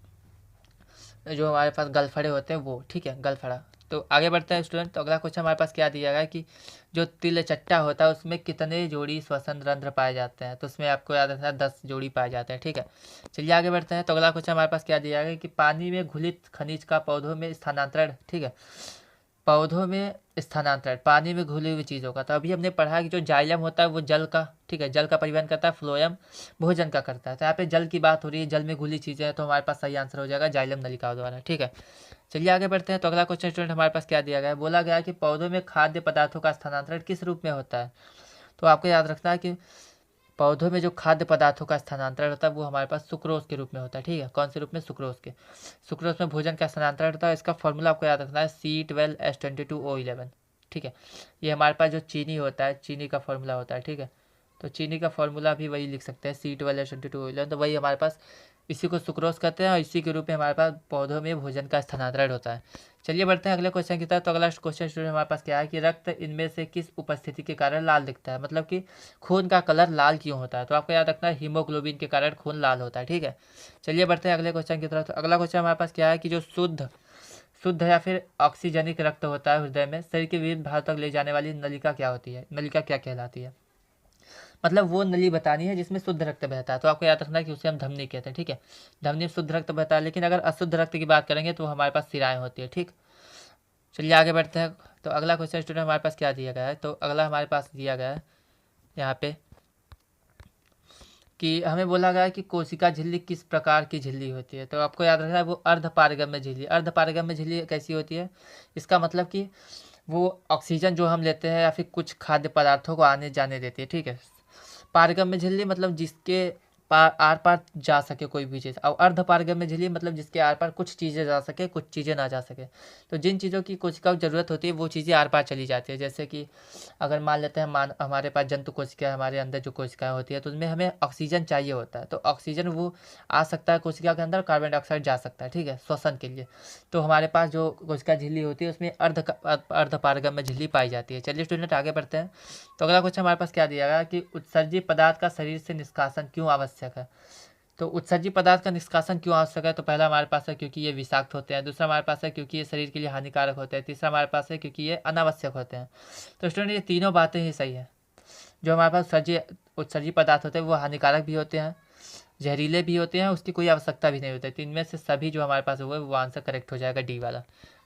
जो हमारे पास गलफड़े होते हैं वो, ठीक है, गलफड़ा। तो आगे बढ़ते हैं स्टूडेंट। तो अगला क्वेश्चन हमारे पास क्या दिया गया है कि जो तिलचट्टा होता है उसमें कितने जोड़ी श्वसन रंध्र पाए जाते हैं? तो उसमें आपको याद रखना है 10 जोड़ी पाए जाते हैं, ठीक है। चलिए आगे बढ़ते हैं। तो अगला क्वेश्चन हमारे पास क्या दिया गया है कि पानी में घुलित खनिज का पौधों में स्थानांतरण, ठीक है, पौधों में स्थानांतरण पानी में घुली हुई चीज़ों का। तो अभी हमने पढ़ा कि जो जाइलम होता है वो जल का, ठीक है, जल का परिवहन करता है, फ्लोएम भोजन का करता है। तो यहाँ पे जल की बात हो रही है, जल में घुली चीज़ें हैं, तो हमारे पास सही आंसर हो जाएगा जाइलम नलिकाओं द्वारा, ठीक है। चलिए आगे बढ़ते हैं। तो अगला क्वेश्चन स्टूडेंट हमारे पास क्या दिया गया है? बोला गया है कि पौधों में खाद्य पदार्थों का स्थानांतरण किस रूप में होता है? तो आपको याद रखना है कि पौधों में जो खाद्य पदार्थों का स्थानांतरण होता है वो हमारे पास सुक्रोज के रूप में होता है, ठीक है। कौन से रूप में? सुक्रोज के। सुक्रोज में भोजन का स्थानांतरण होता है। इसका फॉर्मूला आपको याद रखना है C12H22O11, ठीक है। ये हमारे पास जो चीनी होता है, चीनी का फॉर्मूला होता है, ठीक है। तो चीनी का फॉर्मूला भी वही लिख सकते हैं, C12H22O11। तो वही हमारे पास, इसी को सुक्रोज कहते हैं और इसी के रूप में हमारे पास पौधों में भोजन का स्थानांतरण होता है। चलिए बढ़ते हैं अगले क्वेश्चन की तरफ। तो अगला क्वेश्चन स्टूडेंट हमारे पास क्या है कि रक्त इनमें से किस उपस्थिति के कारण लाल दिखता है? मतलब कि खून का कलर लाल क्यों होता है? तो आपको याद रखना है हीमोग्लोबिन के कारण खून लाल होता है, ठीक है। चलिए बढ़ते हैं अगले क्वेश्चन की तरफ। तो अगला क्वेश्चन हमारे पास क्या है कि जो शुद्ध शुद्ध या फिर ऑक्सीजनिक रक्त होता है हृदय में शरीर के विभिन्न भागों तक ले जाने वाली नलिका क्या होती है? नलिका क्या कहलाती है? मतलब वो नली बतानी है जिसमें शुद्ध रक्त बहता है। तो आपको याद रखना है कि उसे हम धमनी कहते हैं, ठीक है। धमनी में शुद्ध रक्त बहता है, लेकिन अगर अशुद्ध रक्त की बात करेंगे तो हमारे पास शिराएं होती है, ठीक। चलिए आगे बढ़ते हैं। तो अगला क्वेश्चन स्टूडेंट हमारे पास क्या दिया गया है, तो अगला हमारे पास दिया गया है यहाँ पे कि हमें बोला गया है कि कोशिका झिल्ली किस प्रकार की झिल्ली होती है। तो आपको याद रखना है वो अर्धपारगम्य झिल्ली। अर्धपारगम्य झिल्ली कैसी होती है, इसका मतलब कि वो ऑक्सीजन जो हम लेते हैं या फिर कुछ खाद्य पदार्थों को आने जाने देती है, ठीक है। पारगम्य झिल्ली मतलब जिसके आर पार जा सके कोई भी चीज़, और अर्धपारगम्य झिल्ली मतलब जिसके आर पार कुछ चीज़ें जा सके कुछ चीज़ें ना जा सके। तो जिन चीज़ों की कोशिकाओं की ज़रूरत होती है वो चीज़ें आर पार चली जाती है। जैसे कि अगर मान लेते हैं हमारे पास जंतु कोशिका है, हमारे अंदर जो कोशिकाएं होती है तो उसमें हमें ऑक्सीजन चाहिए होता है, तो ऑक्सीजन वो आ सकता है कोशिका के अंदर, कार्बन डाइऑक्साइड जा सकता है, ठीक है, श्वसन के लिए। तो हमारे पास जो कोशिका झिल्ली होती है उसमें अर्धपारगम्य झिल्ली पाई जाती है। चलिए स्टूडेंट आगे बढ़ते हैं। तो अगला क्वेश्चन हमारे पास क्या दिया गया कि उत्सर्जी पदार्थ का शरीर से निष्कासन क्यों आवश्यक है। तो उत्सर्जी पदार्थ का निष्कासन क्यों आवश्यक है, तो पहला हमारे पास है क्योंकि ये विषाक्त होते हैं, दूसरा हमारे पास है क्योंकि ये शरीर के लिए हानिकारक होते हैं, तीसरा हमारे पास है क्योंकि ये अनावश्यक होते हैं। तो स्टूडेंट ये तीनों बातें ही सही है। जो हमारे पास उत्सर्जी पदार्थ होते हैं वो हानिकारक भी होते हैं, जहरीले भी होते हैं, उसकी कोई आवश्यकता भी नहीं होती। तो इनमें से सभी जो हमारे पास हुए वो आंसर करेक्ट हो जाएगा डी वाला।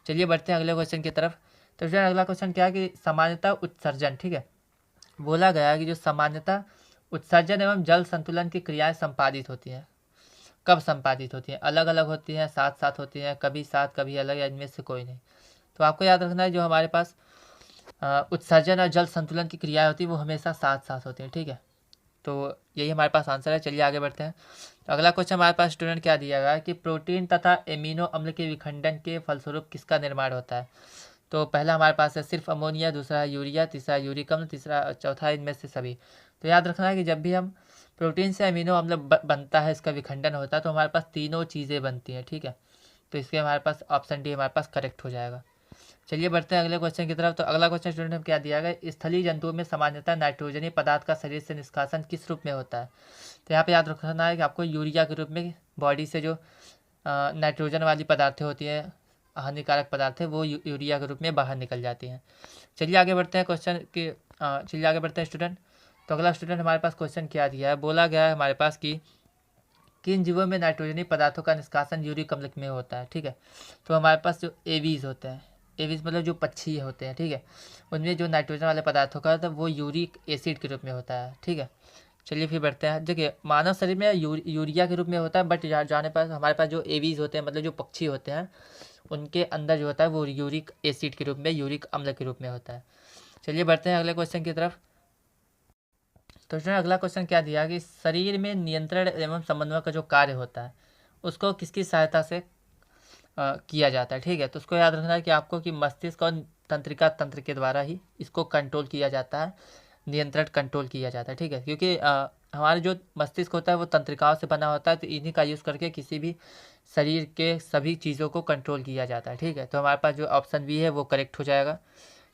चलिए बढ़ते हैं अगले क्वेश्चन की तरफ। तो स्टूडेंट अगला क्वेश्चन क्या है कि सामान्यतः उत्सर्जन, ठीक है, बोला गया है कि जो सामान्यतः उत्सर्जन एवं जल संतुलन की क्रियाएं संपादित होती हैं, कब संपादित होती हैं, अलग अलग होती हैं, साथ साथ होती हैं, कभी साथ कभी अलग, या इनमें से कोई नहीं। तो आपको याद रखना है जो हमारे पास उत्सर्जन और जल संतुलन की क्रियाएं होती है वो हमेशा साथ साथ होती हैं, ठीक है। तो यही हमारे पास आंसर है। चलिए आगे बढ़ते हैं। तो अगला क्वेश्चन हमारे पास स्टूडेंट क्या दिया गया है कि प्रोटीन तथा एमिनो अम्ल के विखंडन के फलस्वरूप किसका निर्माण होता है। तो पहला हमारे पास है सिर्फ अमोनिया, दूसरा है यूरिया, तीसरा यूरिक अम्ल, तीसरा चौथा इनमें से सभी। तो याद रखना है कि जब भी हम प्रोटीन से अमीनो अम्ल बनता है, इसका विखंडन होता है, तो हमारे पास तीनों चीज़ें बनती हैं, ठीक है। तो इसके हमारे पास ऑप्शन डी हमारे पास करेक्ट हो जाएगा। चलिए बढ़ते हैं अगले क्वेश्चन की तरफ। तो अगला क्वेश्चन स्टूडेंट हम क्या दिया गया, स्थलीय जंतुओं में सामान्यतः नाइट्रोजनी पदार्थ का शरीर से निष्कासन किस रूप में होता है। तो यहाँ पे याद रखना है कि आपको यूरिया के रूप में बॉडी से जो नाइट्रोजन वाली पदार्थें होती हैं, हानिकारक पदार्थ है, वो यूरिया के रूप में बाहर निकल जाती हैं। चलिए आगे बढ़ते हैं क्वेश्चन के चलिए आगे बढ़ते हैं स्टूडेंट। तो अगला स्टूडेंट हमारे पास क्वेश्चन क्या दिया है, बोला गया है हमारे पास कि किन जीवों में नाइट्रोजनी पदार्थों का निष्कासन यूरिक अम्ल में होता है, ठीक है। तो हमारे पास जो एवीज होते हैं, एवीज मतलब जो पक्षी होते हैं, ठीक है, उनमें जो नाइट्रोजन वाले पदार्थों का होता है वो यूरिक एसिड के रूप में होता है, ठीक है। चलिए फिर बढ़ते हैं। देखिए मानव शरीर में यूरिया के रूप में होता है, बट जाने पर हमारे पास जो एवीज होते हैं मतलब जो पक्षी होते हैं उनके अंदर जो होता है वो यूरिक एसिड के रूप में, यूरिक अम्ल के रूप में होता है। चलिए बढ़ते हैं अगले क्वेश्चन की तरफ। तो स्टूडेंट अगला क्वेश्चन क्या दिया कि शरीर में नियंत्रण एवं समन्वय का जो कार्य होता है उसको किसकी सहायता से किया जाता है, ठीक है। तो उसको याद रखना है कि आपको कि मस्तिष्क और तंत्रिका तंत्र के द्वारा ही इसको कंट्रोल किया जाता है, नियंत्रण कंट्रोल किया जाता है, ठीक है। क्योंकि हमारे जो मस्तिष्क होता है वो तंत्रिकाओं से बना होता है, तो इन्हीं का यूज़ करके किसी भी शरीर के सभी चीज़ों को कंट्रोल किया जाता है, ठीक है। तो हमारे पास जो ऑप्शन बी है वो करेक्ट हो जाएगा।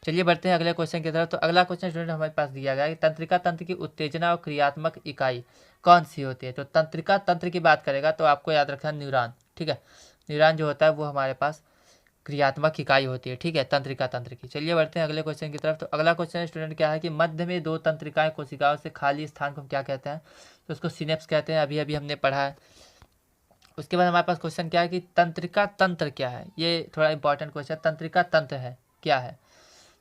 चलिए बढ़ते हैं अगले क्वेश्चन की तरफ। तो अगला क्वेश्चन स्टूडेंट हमारे पास दिया गया है कि तंत्रिका तंत्र की उत्तेजना और क्रियात्मक इकाई कौन सी होती है। तो तंत्रिका तंत्र की बात करेगा तो आपको याद रखना न्यूरॉन, ठीक है। न्यूरॉन जो होता है वो हमारे पास क्रियात्मक इकाई होती है, ठीक है, तंत्रिका तंत्र की। चलिए बढ़ते हैं अगले क्वेश्चन की तरफ। तो अगला क्वेश्चन स्टूडेंट क्या है कि मध्य में दो तंत्रिकाएं कोशिकाओं से खाली स्थान को हम क्या कहते हैं। तो उसको सिनेप्स कहते हैं, अभी अभी हमने पढ़ा है। उसके बाद हमारे पास क्वेश्चन क्या है कि तंत्रिका तंत्र क्या है। ये थोड़ा इंपॉर्टेंट क्वेश्चन, तंत्रिका तंत्र है क्या है।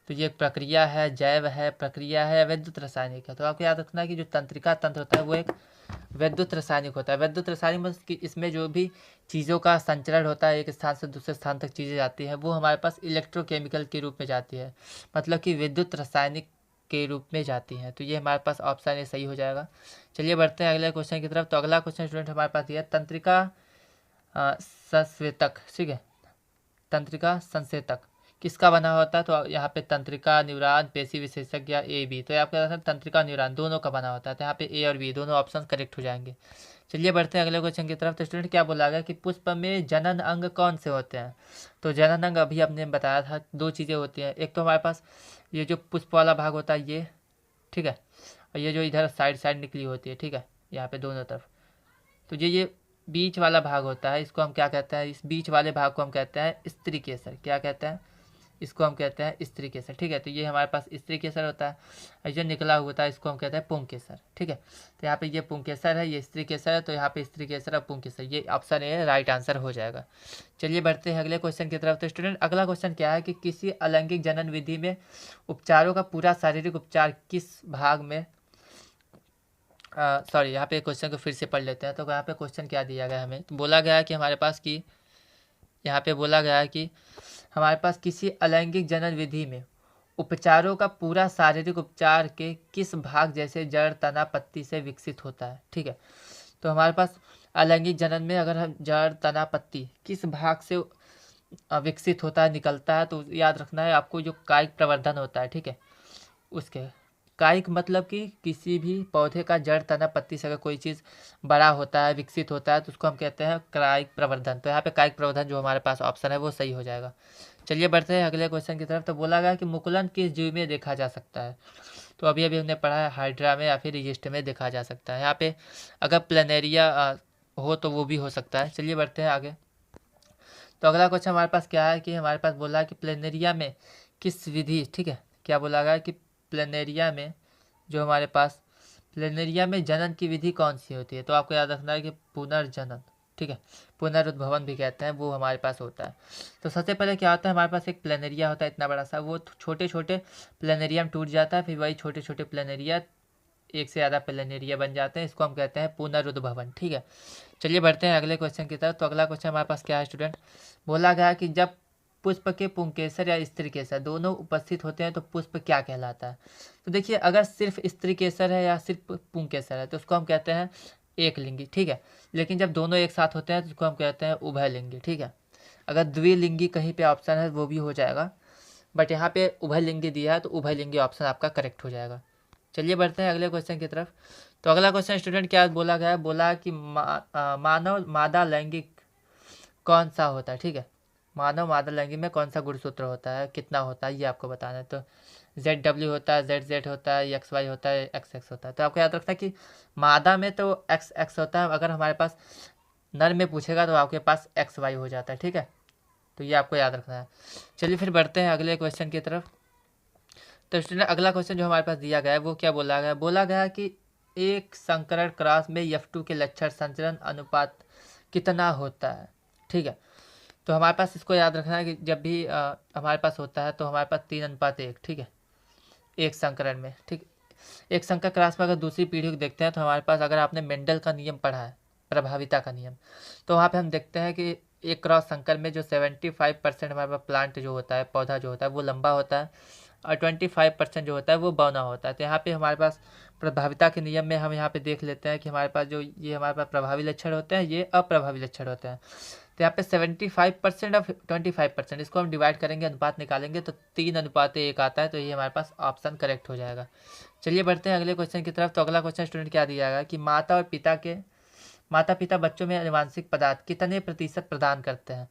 तो ये प्रक्रिया है, जैव है, प्रक्रिया है, विद्युत रासायनिक है। तो आपको याद रखना है कि जो तंत्रिका तंत्र होता है वो एक विद्युत रासायनिक होता है। विद्युत रासायनिक मतलब कि इसमें जो भी चीज़ों का संचरण होता है, एक स्थान से दूसरे स्थान तक चीज़ें जाती हैं, वो हमारे पास इलेक्ट्रोकेमिकल के रूप में जाती है, मतलब कि विद्युत रासायनिक के रूप में जाती हैं। तो ये हमारे पास ऑप्शन ए सही हो जाएगा। चलिए बढ़ते हैं अगले क्वेश्चन की तरफ। तो अगला क्वेश्चन स्टूडेंट हमारे पास ये है तंत्रिका संश्लेषक, ठीक है, तंत्रिका संश्लेषक किसका बना होता है। तो यहाँ पे तंत्रिका, न्यूरॉन, पेशी विशेषज्ञ, ए बी। तो आपके तंत्रिका न्यूरॉन दोनों का बना होता है, तो यहाँ पे ए और बी दोनों ऑप्शन करेक्ट हो जाएंगे। चलिए बढ़ते हैं अगले क्वेश्चन की तरफ। तो स्टूडेंट क्या बोला गया कि पुष्प में जनन अंग कौन से होते हैं। तो जनन अंग अभी हमने बताया था दो चीज़ें होती हैं, एक तो हमारे पास ये जो पुष्प वाला भाग होता है ये, ठीक है, और ये जो इधर साइड साइड निकली होती है, ठीक है, यहाँ पे दोनों तरफ। तो ये बीच वाला भाग होता है, इसको हम क्या कहते हैं, इस बीच वाले भाग को हम कहते हैं स्त्री केसर। क्या कहते हैं, इसको हम कहते हैं स्त्री केसर। ठीक है, तो ये हमारे पास स्त्री केसर होता है, और जो निकला हुआ होता है इसको हम कहते हैं पुंग केसर। ठीक है, तो यहाँ पे ये पुंग केसर है, ये स्त्री केसर है, तो यहाँ पे स्त्री केसर और पुंग केसर, ये ऑप्शन ए राइट आंसर हो जाएगा। चलिए बढ़ते हैं अगले क्वेश्चन की तरफ। तो स्टूडेंट अगला क्वेश्चन क्या है कि किसी अलैंगिक जनन विधि में उपचारों का पूरा शारीरिक उपचार किस भाग में सॉरी यहाँ पे क्वेश्चन को फिर से पढ़ लेते हैं। तो यहाँ पे क्वेश्चन क्या दिया गया हमें, तो बोला गया है कि हमारे पास की यहाँ पे बोला गया है कि हमारे पास किसी अलैंगिक जनन विधि में उपचारों का पूरा शारीरिक उपचार के किस भाग जैसे जड़ तना पत्ती से विकसित होता है। ठीक है, तो हमारे पास अलैंगिक जनन में अगर हम जड़ तना पत्ती किस भाग से विकसित होता है, निकलता है, तो याद रखना है आपको जो कायिक प्रवर्धन होता है। ठीक है, उसके कायिक मतलब कि किसी भी पौधे का जड़ तना पत्ती से अगर कोई चीज़ बड़ा होता है, विकसित होता है, तो उसको हम कहते हैं कायिक प्रवर्धन। तो यहाँ पे कायिक प्रवर्धन जो हमारे पास ऑप्शन है वो सही हो जाएगा। चलिए बढ़ते हैं अगले क्वेश्चन की तरफ। तो बोला गया कि मुकुलन किस जीव में देखा जा सकता है, तो अभी अभी हमने पढ़ा है हाइड्रा में या फिर ईजिप्ट में देखा जा सकता है। यहाँ पे अगर प्लेनेरिया हो तो वो भी हो सकता है। चलिए बढ़ते हैं आगे। तो अगला क्वेश्चन हमारे पास क्या है कि हमारे पास बोला है कि प्लेनेरिया में किस विधि, ठीक है, क्या बोला गया कि प्लेनेरिया में जो हमारे पास प्लेनेरिया में जनन की विधि कौन सी होती है, तो आपको याद रखना है कि पुनर्जनन। ठीक है, पुनरुद्भवन भी कहते हैं, वो हमारे पास होता है। तो सबसे पहले क्या होता है, हमारे पास एक प्लेनेरिया होता है इतना बड़ा सा, वो छोटे छोटे प्लेनेरिया में टूट जाता है, फिर वही छोटे छोटे प्लेनेरिया एक से ज़्यादा प्लेनेरिया बन जाते हैं, इसको हम कहते हैं पुनरुद्भवन। ठीक है, चलिए बढ़ते हैं अगले क्वेश्चन की तरफ। तो अगला क्वेश्चन हमारे पास क्या है स्टूडेंट, बोला गया कि जब पुष्प के पुंकेसर या स्त्री केसर दोनों उपस्थित होते हैं तो पुष्प क्या कहलाता है। तो देखिए अगर सिर्फ स्त्री केसर है या सिर्फ पुंकेसर है तो उसको हम कहते हैं एक लिंगी। ठीक है, लेकिन जब दोनों एक साथ होते हैं तो उसको हम कहते हैं उभयलिंगी। ठीक है, अगर द्विलिंगी कहीं पे ऑप्शन है वो भी हो जाएगा, बट यहाँ पे उभयलिंगी दिया है तो उभयलिंगी ऑप्शन आपका करेक्ट हो जाएगा। चलिए बढ़ते हैं अगले क्वेश्चन की तरफ। तो अगला क्वेश्चन स्टूडेंट क्या बोला गया है, बोला कि मानव मादा लैंगिक कौन सा होता है। ठीक है, मानव मादा लैंगिक में कौन सा गुणसूत्र होता है, कितना होता है, ये आपको बताना है। तो ZW होता है, ZZ होता है, XY होता है, XX होता है। तो आपको याद रखना है कि मादा में तो XX होता है, अगर हमारे पास नर में पूछेगा तो आपके पास XY हो जाता है। ठीक है, तो ये आपको याद रखना है। चलिए फिर बढ़ते हैं अगले क्वेश्चन की तरफ। तो स्टूडेंट अगला क्वेश्चन जो हमारे पास दिया गया है वो क्या बोला गया कि एक संकरण क्रॉस में F2 के लक्षण संचरण अनुपात कितना होता है। ठीक है, तो हमारे पास इसको याद रखना है कि जब भी हमारे पास होता है तो हमारे पास 3:1। ठीक है, एक संकरण में। ठीक, एक संकर क्रॉस में अगर दूसरी पीढ़ी को देखते हैं तो हमारे पास, अगर आपने मेंडल का नियम पढ़ा है, प्रभाविता का नियम, तो वहाँ पे हम देखते हैं कि एक क्रॉस संकर में जो 75% हमारे पास प्लांट जो होता है, पौधा जो होता है वो लंबा होता है, और 25% जो होता है वो बौना होता है। तो यहाँ पे हमारे पास प्रभाविता के नियम में हम यहाँ पे देख लेते हैं कि हमारे पास जो ये हमारे पास प्रभावी लक्षण होते हैं, ये अप्रभावी लक्षण होते हैं। तो यहाँ पे 75% और 25%, इसको हम डिवाइड करेंगे, अनुपात निकालेंगे तो 3:1 आता है, तो ये हमारे पास ऑप्शन करेक्ट हो जाएगा। चलिए बढ़ते हैं अगले क्वेश्चन की तरफ। तो अगला क्वेश्चन स्टूडेंट क्या दिया गया कि माता पिता बच्चों में आनुवांशिक पदार्थ कितने प्रतिशत प्रदान करते हैं।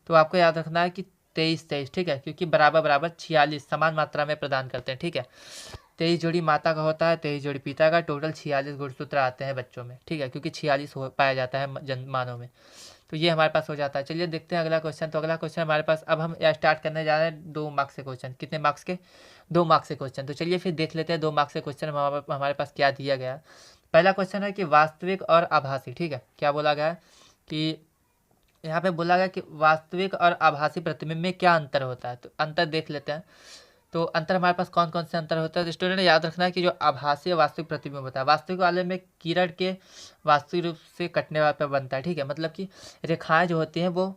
तो आपको याद रखना है कि 23-23। ठीक है, क्योंकि बराबर बराबर 46 समान मात्रा में प्रदान करते हैं। ठीक है, 23 जोड़ी माता का होता है, 23 जोड़ी पिता का, टोटल 46 गुणसूत्र आते हैं बच्चों में। ठीक है, क्योंकि 46 पाया जाता है मानव में, तो ये हमारे पास हो जाता है। चलिए देखते हैं अगला क्वेश्चन। तो अगला क्वेश्चन हमारे पास, अब हम स्टार्ट करने जा रहे हैं 2 मार्क्स से क्वेश्चन। कितने मार्क्स के, 2 मार्क्स से क्वेश्चन। तो चलिए फिर देख लेते हैं 2 मार्क्स से क्वेश्चन हमारे पास क्या दिया गया। पहला क्वेश्चन है कि वास्तविक और आभासी। ठीक है, क्या बोला गया है कि यहाँ पे बोला गया कि वास्तविक और आभासी प्रतिबिंब में क्या अंतर होता है। तो अंतर देख लेते हैं। तो अंतर हमारे पास कौन कौन से अंतर होता है, तो स्टूडेंट याद रखना है कि जो आभासी और वास्तविक प्रतिबिंब होता है, वास्तविक वाले में किरण के वास्तविक रूप से कटने वाले पर बनता है। ठीक है, मतलब कि रेखाएं जो होती हैं वो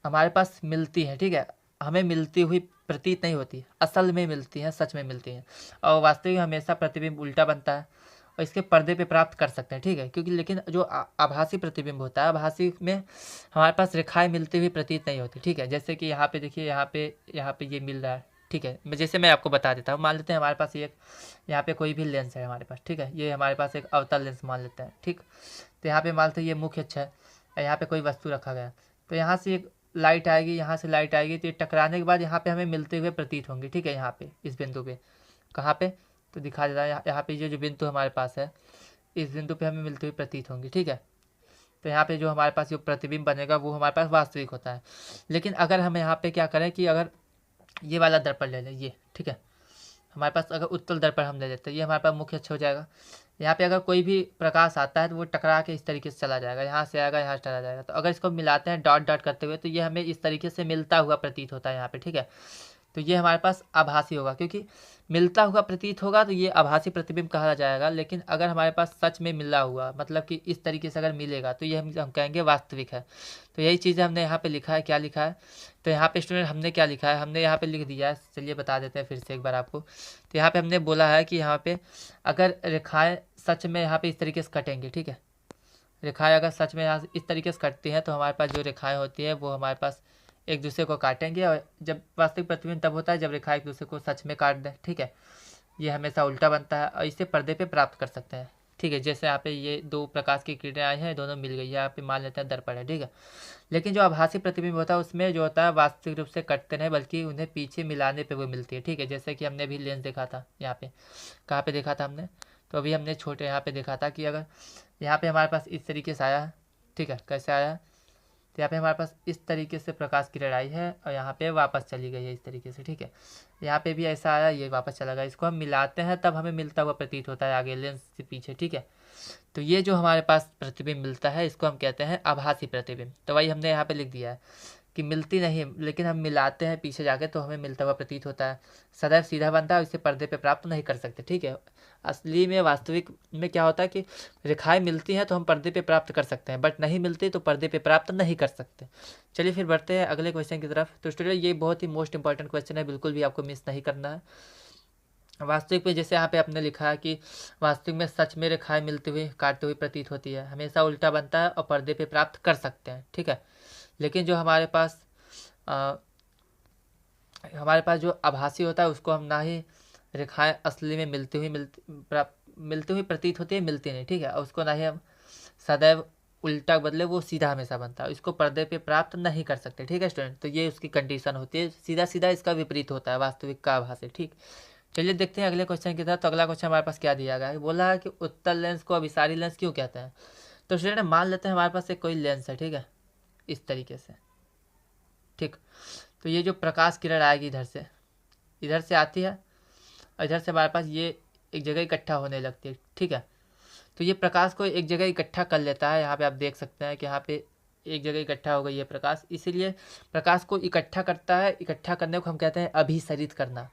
हमारे पास मिलती हैं। ठीक है, हमें मिलती हुई प्रतीत नहीं होती, असल में मिलती हैं, सच में मिलती हैं। और वास्तविक हमेशा प्रतिबिंब उल्टा बनता है और इसके पर्दे पे प्राप्त कर सकते हैं। ठीक है, क्योंकि लेकिन जो आभासी प्रतिबिंब होता है, आभासी में हमारे पास रेखाएं मिलती हुई प्रतीत नहीं होती। ठीक है, जैसे कि यहाँ पे देखिए, यहाँ पे ये मिल रहा है। ठीक है, जैसे मैं आपको बता देता हूँ, मान लेते हैं हमारे पास एक यहाँ पे कोई भी लेंस है हमारे पास। ठीक है, ये हमारे पास एक अवतल लेंस मान लेते हैं। ठीक, तो यहाँ पे मान लेते हैं ये मुख्य अक्ष है, यहाँ पे कोई वस्तु रखा गया, तो यहाँ से एक लाइट आएगी, यहाँ से लाइट आएगी, तो ये टकराने के बाद यहाँ पे हमें मिलते हुए प्रतीत होंगे। ठीक है, यहाँ पे इस बिंदु पे, कहाँ पे, तो दिखा देता है यहाँ पे जो बिंदु हमारे पास है, इस बिंदु पे हमें मिलते हुए प्रतीत होंगी। ठीक है, तो यहाँ पे जो हमारे पास जो प्रतिबिंब बनेगा वो हमारे पास वास्तविक होता है। लेकिन अगर हम यहाँ पे क्या करें कि अगर ये वाला दर्पण ले लें, ये ठीक है। हमारे पास अगर उत्तल दर्पण हम ले लेते हैं, ये हमारे पास मुख्य अक्ष हो जाएगा। यहाँ पे अगर कोई भी प्रकाश आता है तो वो टकरा के इस तरीके से चला जाएगा, यहाँ से आएगा, यहाँ से चला जाएगा। तो अगर इसको मिलाते हैं डॉट डॉट करते हुए तो ये हमें इस तरीके से मिलता हुआ प्रतीत होता है यहाँ पे, ठीक है। तो ये हमारे पास आभासी होगा, क्योंकि मिलता हुआ प्रतीत होगा तो ये आभासी प्रतिबिंब कहा जाएगा। लेकिन अगर हमारे पास सच में मिला हुआ, मतलब कि इस तरीके से अगर मिलेगा तो ये हम कहेंगे वास्तविक है। तो यही चीज़ हमने यहाँ पे लिखा है। क्या लिखा है? तो यहाँ पे स्टूडेंट हमने क्या लिखा है, हमने यहाँ पे लिख दिया है। चलिए बता देते हैं फिर से एक बार आपको। तो यहाँ पे हमने बोला है कि यहाँ पे अगर रेखाएं सच में यहाँ पे इस तरीके से कटेंगी, ठीक है, रेखाएं अगर सच में यहाँ इस तरीके से कटती हैं तो हमारे पास जो रेखाएं होती है वो हमारे पास एक दूसरे को काटेंगे। और जब वास्तविक प्रतिबिंब तब होता है जब रेखा एक दूसरे को सच में काट दें, ठीक है। ये हमेशा उल्टा बनता है और इसे पर्दे पे प्राप्त कर सकते हैं, ठीक है। जैसे यहाँ पे ये दो प्रकाश की किरणें आई हैं, दोनों मिल गई, यहाँ पे मान लेते हैं दर्पण है, ठीक है। लेकिन जो आभासी प्रतिबिंब होता है उसमें जो होता है वास्तविक रूप से कटते नहीं, बल्कि उन्हें पीछे मिलाने पे वो मिलती है, ठीक है। जैसे कि हमने अभी लेंस देखा था, यहाँ पे कहाँ पे देखा था हमने, तो अभी हमने छोटे यहाँ पे देखा था कि अगर यहाँ पे हमारे पास इस तरीके से आया है, ठीक है, कैसे आया है, तो यहाँ पे हमारे पास इस तरीके से प्रकाश किरण आई है और यहाँ पे वापस चली गई है इस तरीके से, ठीक है। यहाँ पे भी ऐसा आया, ये वापस चला गया। इसको हम मिलाते हैं तब हमें मिलता हुआ प्रतीत होता है आगे लेंस से पीछे, ठीक है। तो ये जो हमारे पास प्रतिबिंब मिलता है इसको हम कहते हैं आभासी प्रतिबिंब। तो वही हमने यहाँ पे लिख दिया है कि मिलती नहीं, लेकिन हम मिलाते हैं पीछे जाके तो हमें मिलता हुआ प्रतीत होता है। सदैव सीधा बनता है, इसे पर्दे पे प्राप्त नहीं कर सकते, ठीक है। असली में वास्तविक में क्या होता है कि रेखाएं मिलती हैं तो हम पर्दे पे प्राप्त कर सकते हैं, बट नहीं मिलती तो पर्दे पे प्राप्त नहीं कर सकते। चलिए फिर बढ़ते हैं अगले क्वेश्चन की तरफ। तो स्टूडेंट ये बहुत ही मोस्ट इंपॉर्टेंट क्वेश्चन है, बिल्कुल भी आपको मिस नहीं करना है। वास्तविक में जैसे यहाँ पे आपने लिखा है कि वास्तविक में सच में रेखाएं मिलती हुई काटती हुई प्रतीत होती है, हमेशा उल्टा बनता है और पर्दे पे प्राप्त कर सकते हैं, ठीक है। लेकिन जो हमारे पास जो आभासी होता है उसको हम ना ही रेखाएं असली में मिलती हुई प्रतीत होती है, मिलती नहीं, ठीक है। और उसको ना ही हम सदैव उल्टा बदले वो सीधा हमेशा बनता है, इसको पर्दे पे प्राप्त नहीं कर सकते, ठीक है स्टूडेंट। तो ये उसकी कंडीशन होती है, सीधा सीधा इसका विपरीत होता है वास्तविक का आभासी, ठीक। चलिए देखते हैं अगले क्वेश्चन की तरफ। तो अगला क्वेश्चन हमारे पास क्या दिया गया है, बोला है कि उत्तल लेंस को अभिसारी लेंस क्यों कहते हैं। तो स्टूडेंट मान लेते हैं हमारे पास एक कोई लेंस है, ठीक है, इस तरीके से, ठीक। तो ये जो प्रकाश किरण आएगी इधर से आती है और इधर से हमारे पास ये एक जगह इकट्ठा होने लगती है, ठीक है। तो ये प्रकाश को एक जगह इकट्ठा कर लेता है, यहाँ पे आप देख सकते हैं कि यहाँ पे एक जगह इकट्ठा हो गई है प्रकाश, इसीलिए प्रकाश को इकट्ठा करता है। इकट्ठा करने को हम कहते हैं अभिसरित करना।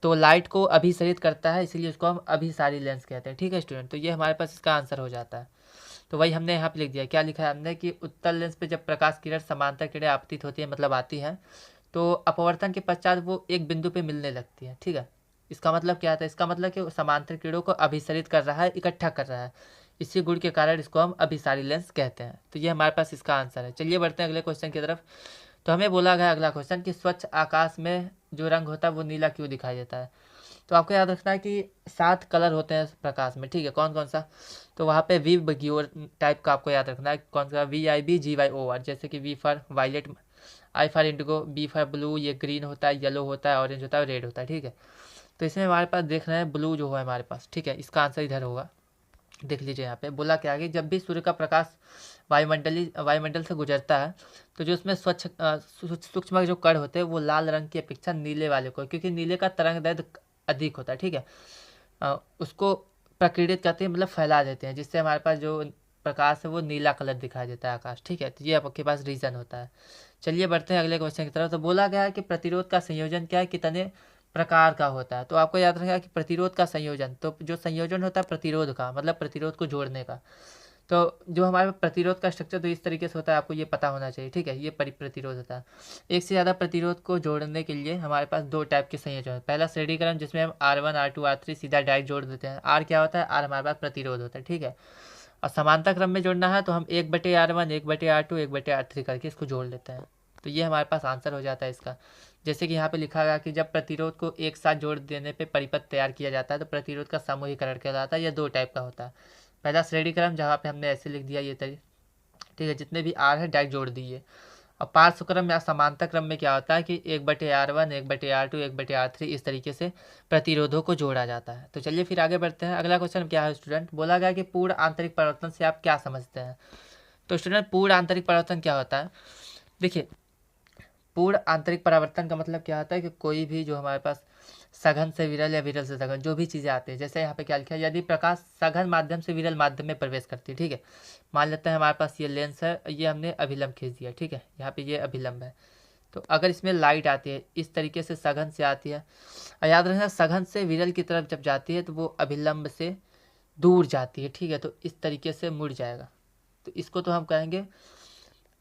तो लाइट को अभिसरित करता है, इसीलिए उसको हम अभिसारी लेंस कहते हैं, ठीक है स्टूडेंट। तो ये हमारे पास इसका आंसर हो जाता है। तो वही हमने यहाँ पे लिख दिया। क्या लिखा है हमने कि उत्तल लेंस पे जब प्रकाश किरण समांतर किरणें आपतित होती है, मतलब आती हैं, तो अपवर्तन के पश्चात वो एक बिंदु पे मिलने लगती है, ठीक है। इसका मतलब क्या था, इसका मतलब कि समांतर किरणों को अभिसरित कर रहा है, इकट्ठा कर रहा है। इसी गुण के कारण इसको हम अभिसारी लेंस कहते हैं। तो ये हमारे पास इसका आंसर है। चलिए बढ़ते हैं अगले क्वेश्चन की तरफ। तो हमें बोला गया अगला क्वेश्चन कि स्वच्छ आकाश में जो रंग होता है वो नीला क्यों दिखाई देता है। तो आपको याद रखना है कि 7 कलर होते हैं प्रकाश में, ठीक है। कौन कौन सा, तो वहाँ पे वी बग्योर टाइप का आपको याद रखना है, कौन सा, VIBGYOR। जैसे कि V for violet, I for indigo, B for blue, ये ग्रीन होता है, येलो होता है, ऑरेंज होता है, रेड होता है, ठीक है। तो इसमें हमारे पास देख रहे हैं ब्लू जो है हमारे पास, ठीक है। इसका आंसर इधर होगा, देख लीजिए यहाँ पे बोला क्या कि जब भी सूर्य का प्रकाश वायुमंडल से गुजरता है तो जो उसमें सूक्ष्म जो कण होते हैं वो लाल रंग की अपेक्षा नीले वाले को, क्योंकि नीले का तरंग दैर्घ्य अधिक होता है, ठीक है, उसको प्रकीर्णित करते हैं, मतलब फैला देते हैं, जिससे हमारे पास जो प्रकाश है वो नीला कलर दिखाई देता है आकाश, ठीक है। तो ये आपके पास रीजन होता है। चलिए बढ़ते हैं अगले क्वेश्चन की तरफ। तो बोला गया है कि प्रतिरोध का संयोजन क्या है, कितने प्रकार का होता है। तो आपको याद रखेगा कि प्रतिरोध का संयोजन, तो जो संयोजन होता है प्रतिरोध का, मतलब प्रतिरोध को जोड़ने का। तो जो हमारे प्रतिरोध का स्ट्रक्चर तो इस तरीके से होता है, आपको ये पता होना चाहिए, ठीक है। ये प्रतिरोध होता है। एक से ज़्यादा प्रतिरोध को जोड़ने के लिए हमारे पास 2 टाइप के संयोजन है। पहला श्रेणीकरण, जिसमें हम R1 R2 R3 सीधा डायरेक्ट जोड़ देते हैं। R क्या होता है, R हमारे पास प्रतिरोध होता है, ठीक है। और समांतर क्रम में जोड़ना है तो हम 1/R1 1/R2 1/R3 करके इसको जोड़ लेते हैं। तो ये हमारे पास आंसर हो जाता है इसका। जैसे कि यहाँ पे लिखा गया कि जब प्रतिरोध को एक साथ जोड़ देने पे परिपथ तैयार किया जाता है तो प्रतिरोध का समूहीकरण कहलाता है। यह 2 टाइप का होता है। पहला श्रेणीक्रम, जहाँ पे हमने ऐसे लिख दिया ये तरी, ठीक है, जितने भी R है डायरेक्ट जोड़ दिए। और पार्श्वक्रम या समांतर क्रम में क्या होता है कि 1/R1 1/R2 1/R3 इस तरीके से प्रतिरोधों को जोड़ा जाता है। तो चलिए फिर आगे बढ़ते हैं। अगला क्वेश्चन क्या है स्टूडेंट, बोला गया कि पूर्ण आंतरिक परिवर्तन से आप क्या समझते हैं। तो स्टूडेंट पूर्ण आंतरिक परिवर्तन क्या होता है, देखिए पूर्ण आंतरिक परावर्तन का मतलब क्या होता है कि कोई भी जो हमारे पास सघन से विरल या विरल से सघन जो भी चीज़ें आती है, जैसे यहाँ पे क्या लिखा है, यदि प्रकाश सघन माध्यम से विरल माध्यम में प्रवेश करती है, ठीक है। मान लेते हैं हमारे पास ये लेंस है, ये हमने अभिलंब खींच दिया, ठीक है, यहाँ पे ये अभिलंब है। तो अगर इसमें लाइट आती है इस तरीके से सघन से आती है, और याद रखना सघन से विरल की तरफ जब जाती है तो वो अभिलंब से दूर जाती है, ठीक है। तो इस तरीके से मुड़ जाएगा, तो इसको तो हम कहेंगे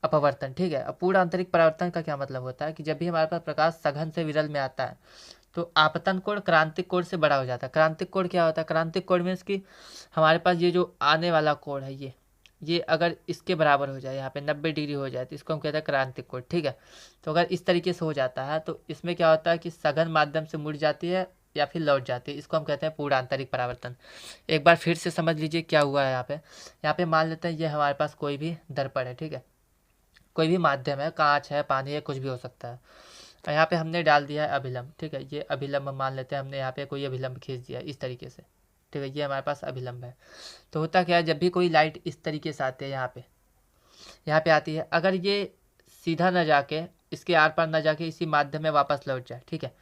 अपवर्तन, ठीक है। अब पूर्ण आंतरिक परावर्तन का क्या मतलब होता है कि जब भी हमारे पास प्रकाश सघन से विरल में आता है तो आपतन कोण क्रांतिक कोण से बड़ा हो जाता है। क्रांतिक कोण क्या होता है? क्रांतिक कोण मीन्स कि हमारे पास ये जो आने वाला कोण है ये अगर इसके बराबर हो जाए, यहाँ पे 90 डिग्री हो जाए, तो इसको हम कहते हैं क्रांतिक कोण, ठीक है। तो अगर इस तरीके से हो जाता है तो इसमें क्या होता है कि सघन माध्यम से मुड़ जाती है या फिर लौट जाती है, इसको हम कहते हैं पूर्ण आंतरिक परावर्तन। एक बार फिर से समझ लीजिए क्या हुआ है यहाँ पे मान लेते हैं ये हमारे पास कोई भी दर्पण है, ठीक है, कोई भी माध्यम है, कांच है, पानी है, कुछ भी हो सकता है। और यहाँ पे हमने डाल दिया है अभिलंब, ठीक है, ये अभिलंब मान लेते हैं हमने यहाँ पे कोई अभिलंब खींच दिया इस तरीके से, ठीक है, ये हमारे पास अभिलंब है। तो होता क्या है, जब भी कोई लाइट इस तरीके से आती है यहाँ पे आती है, अगर ये सीधा न जाके इसके आर पार न जाके इसी माध्यम में वापस लौट जाए, ठीक है,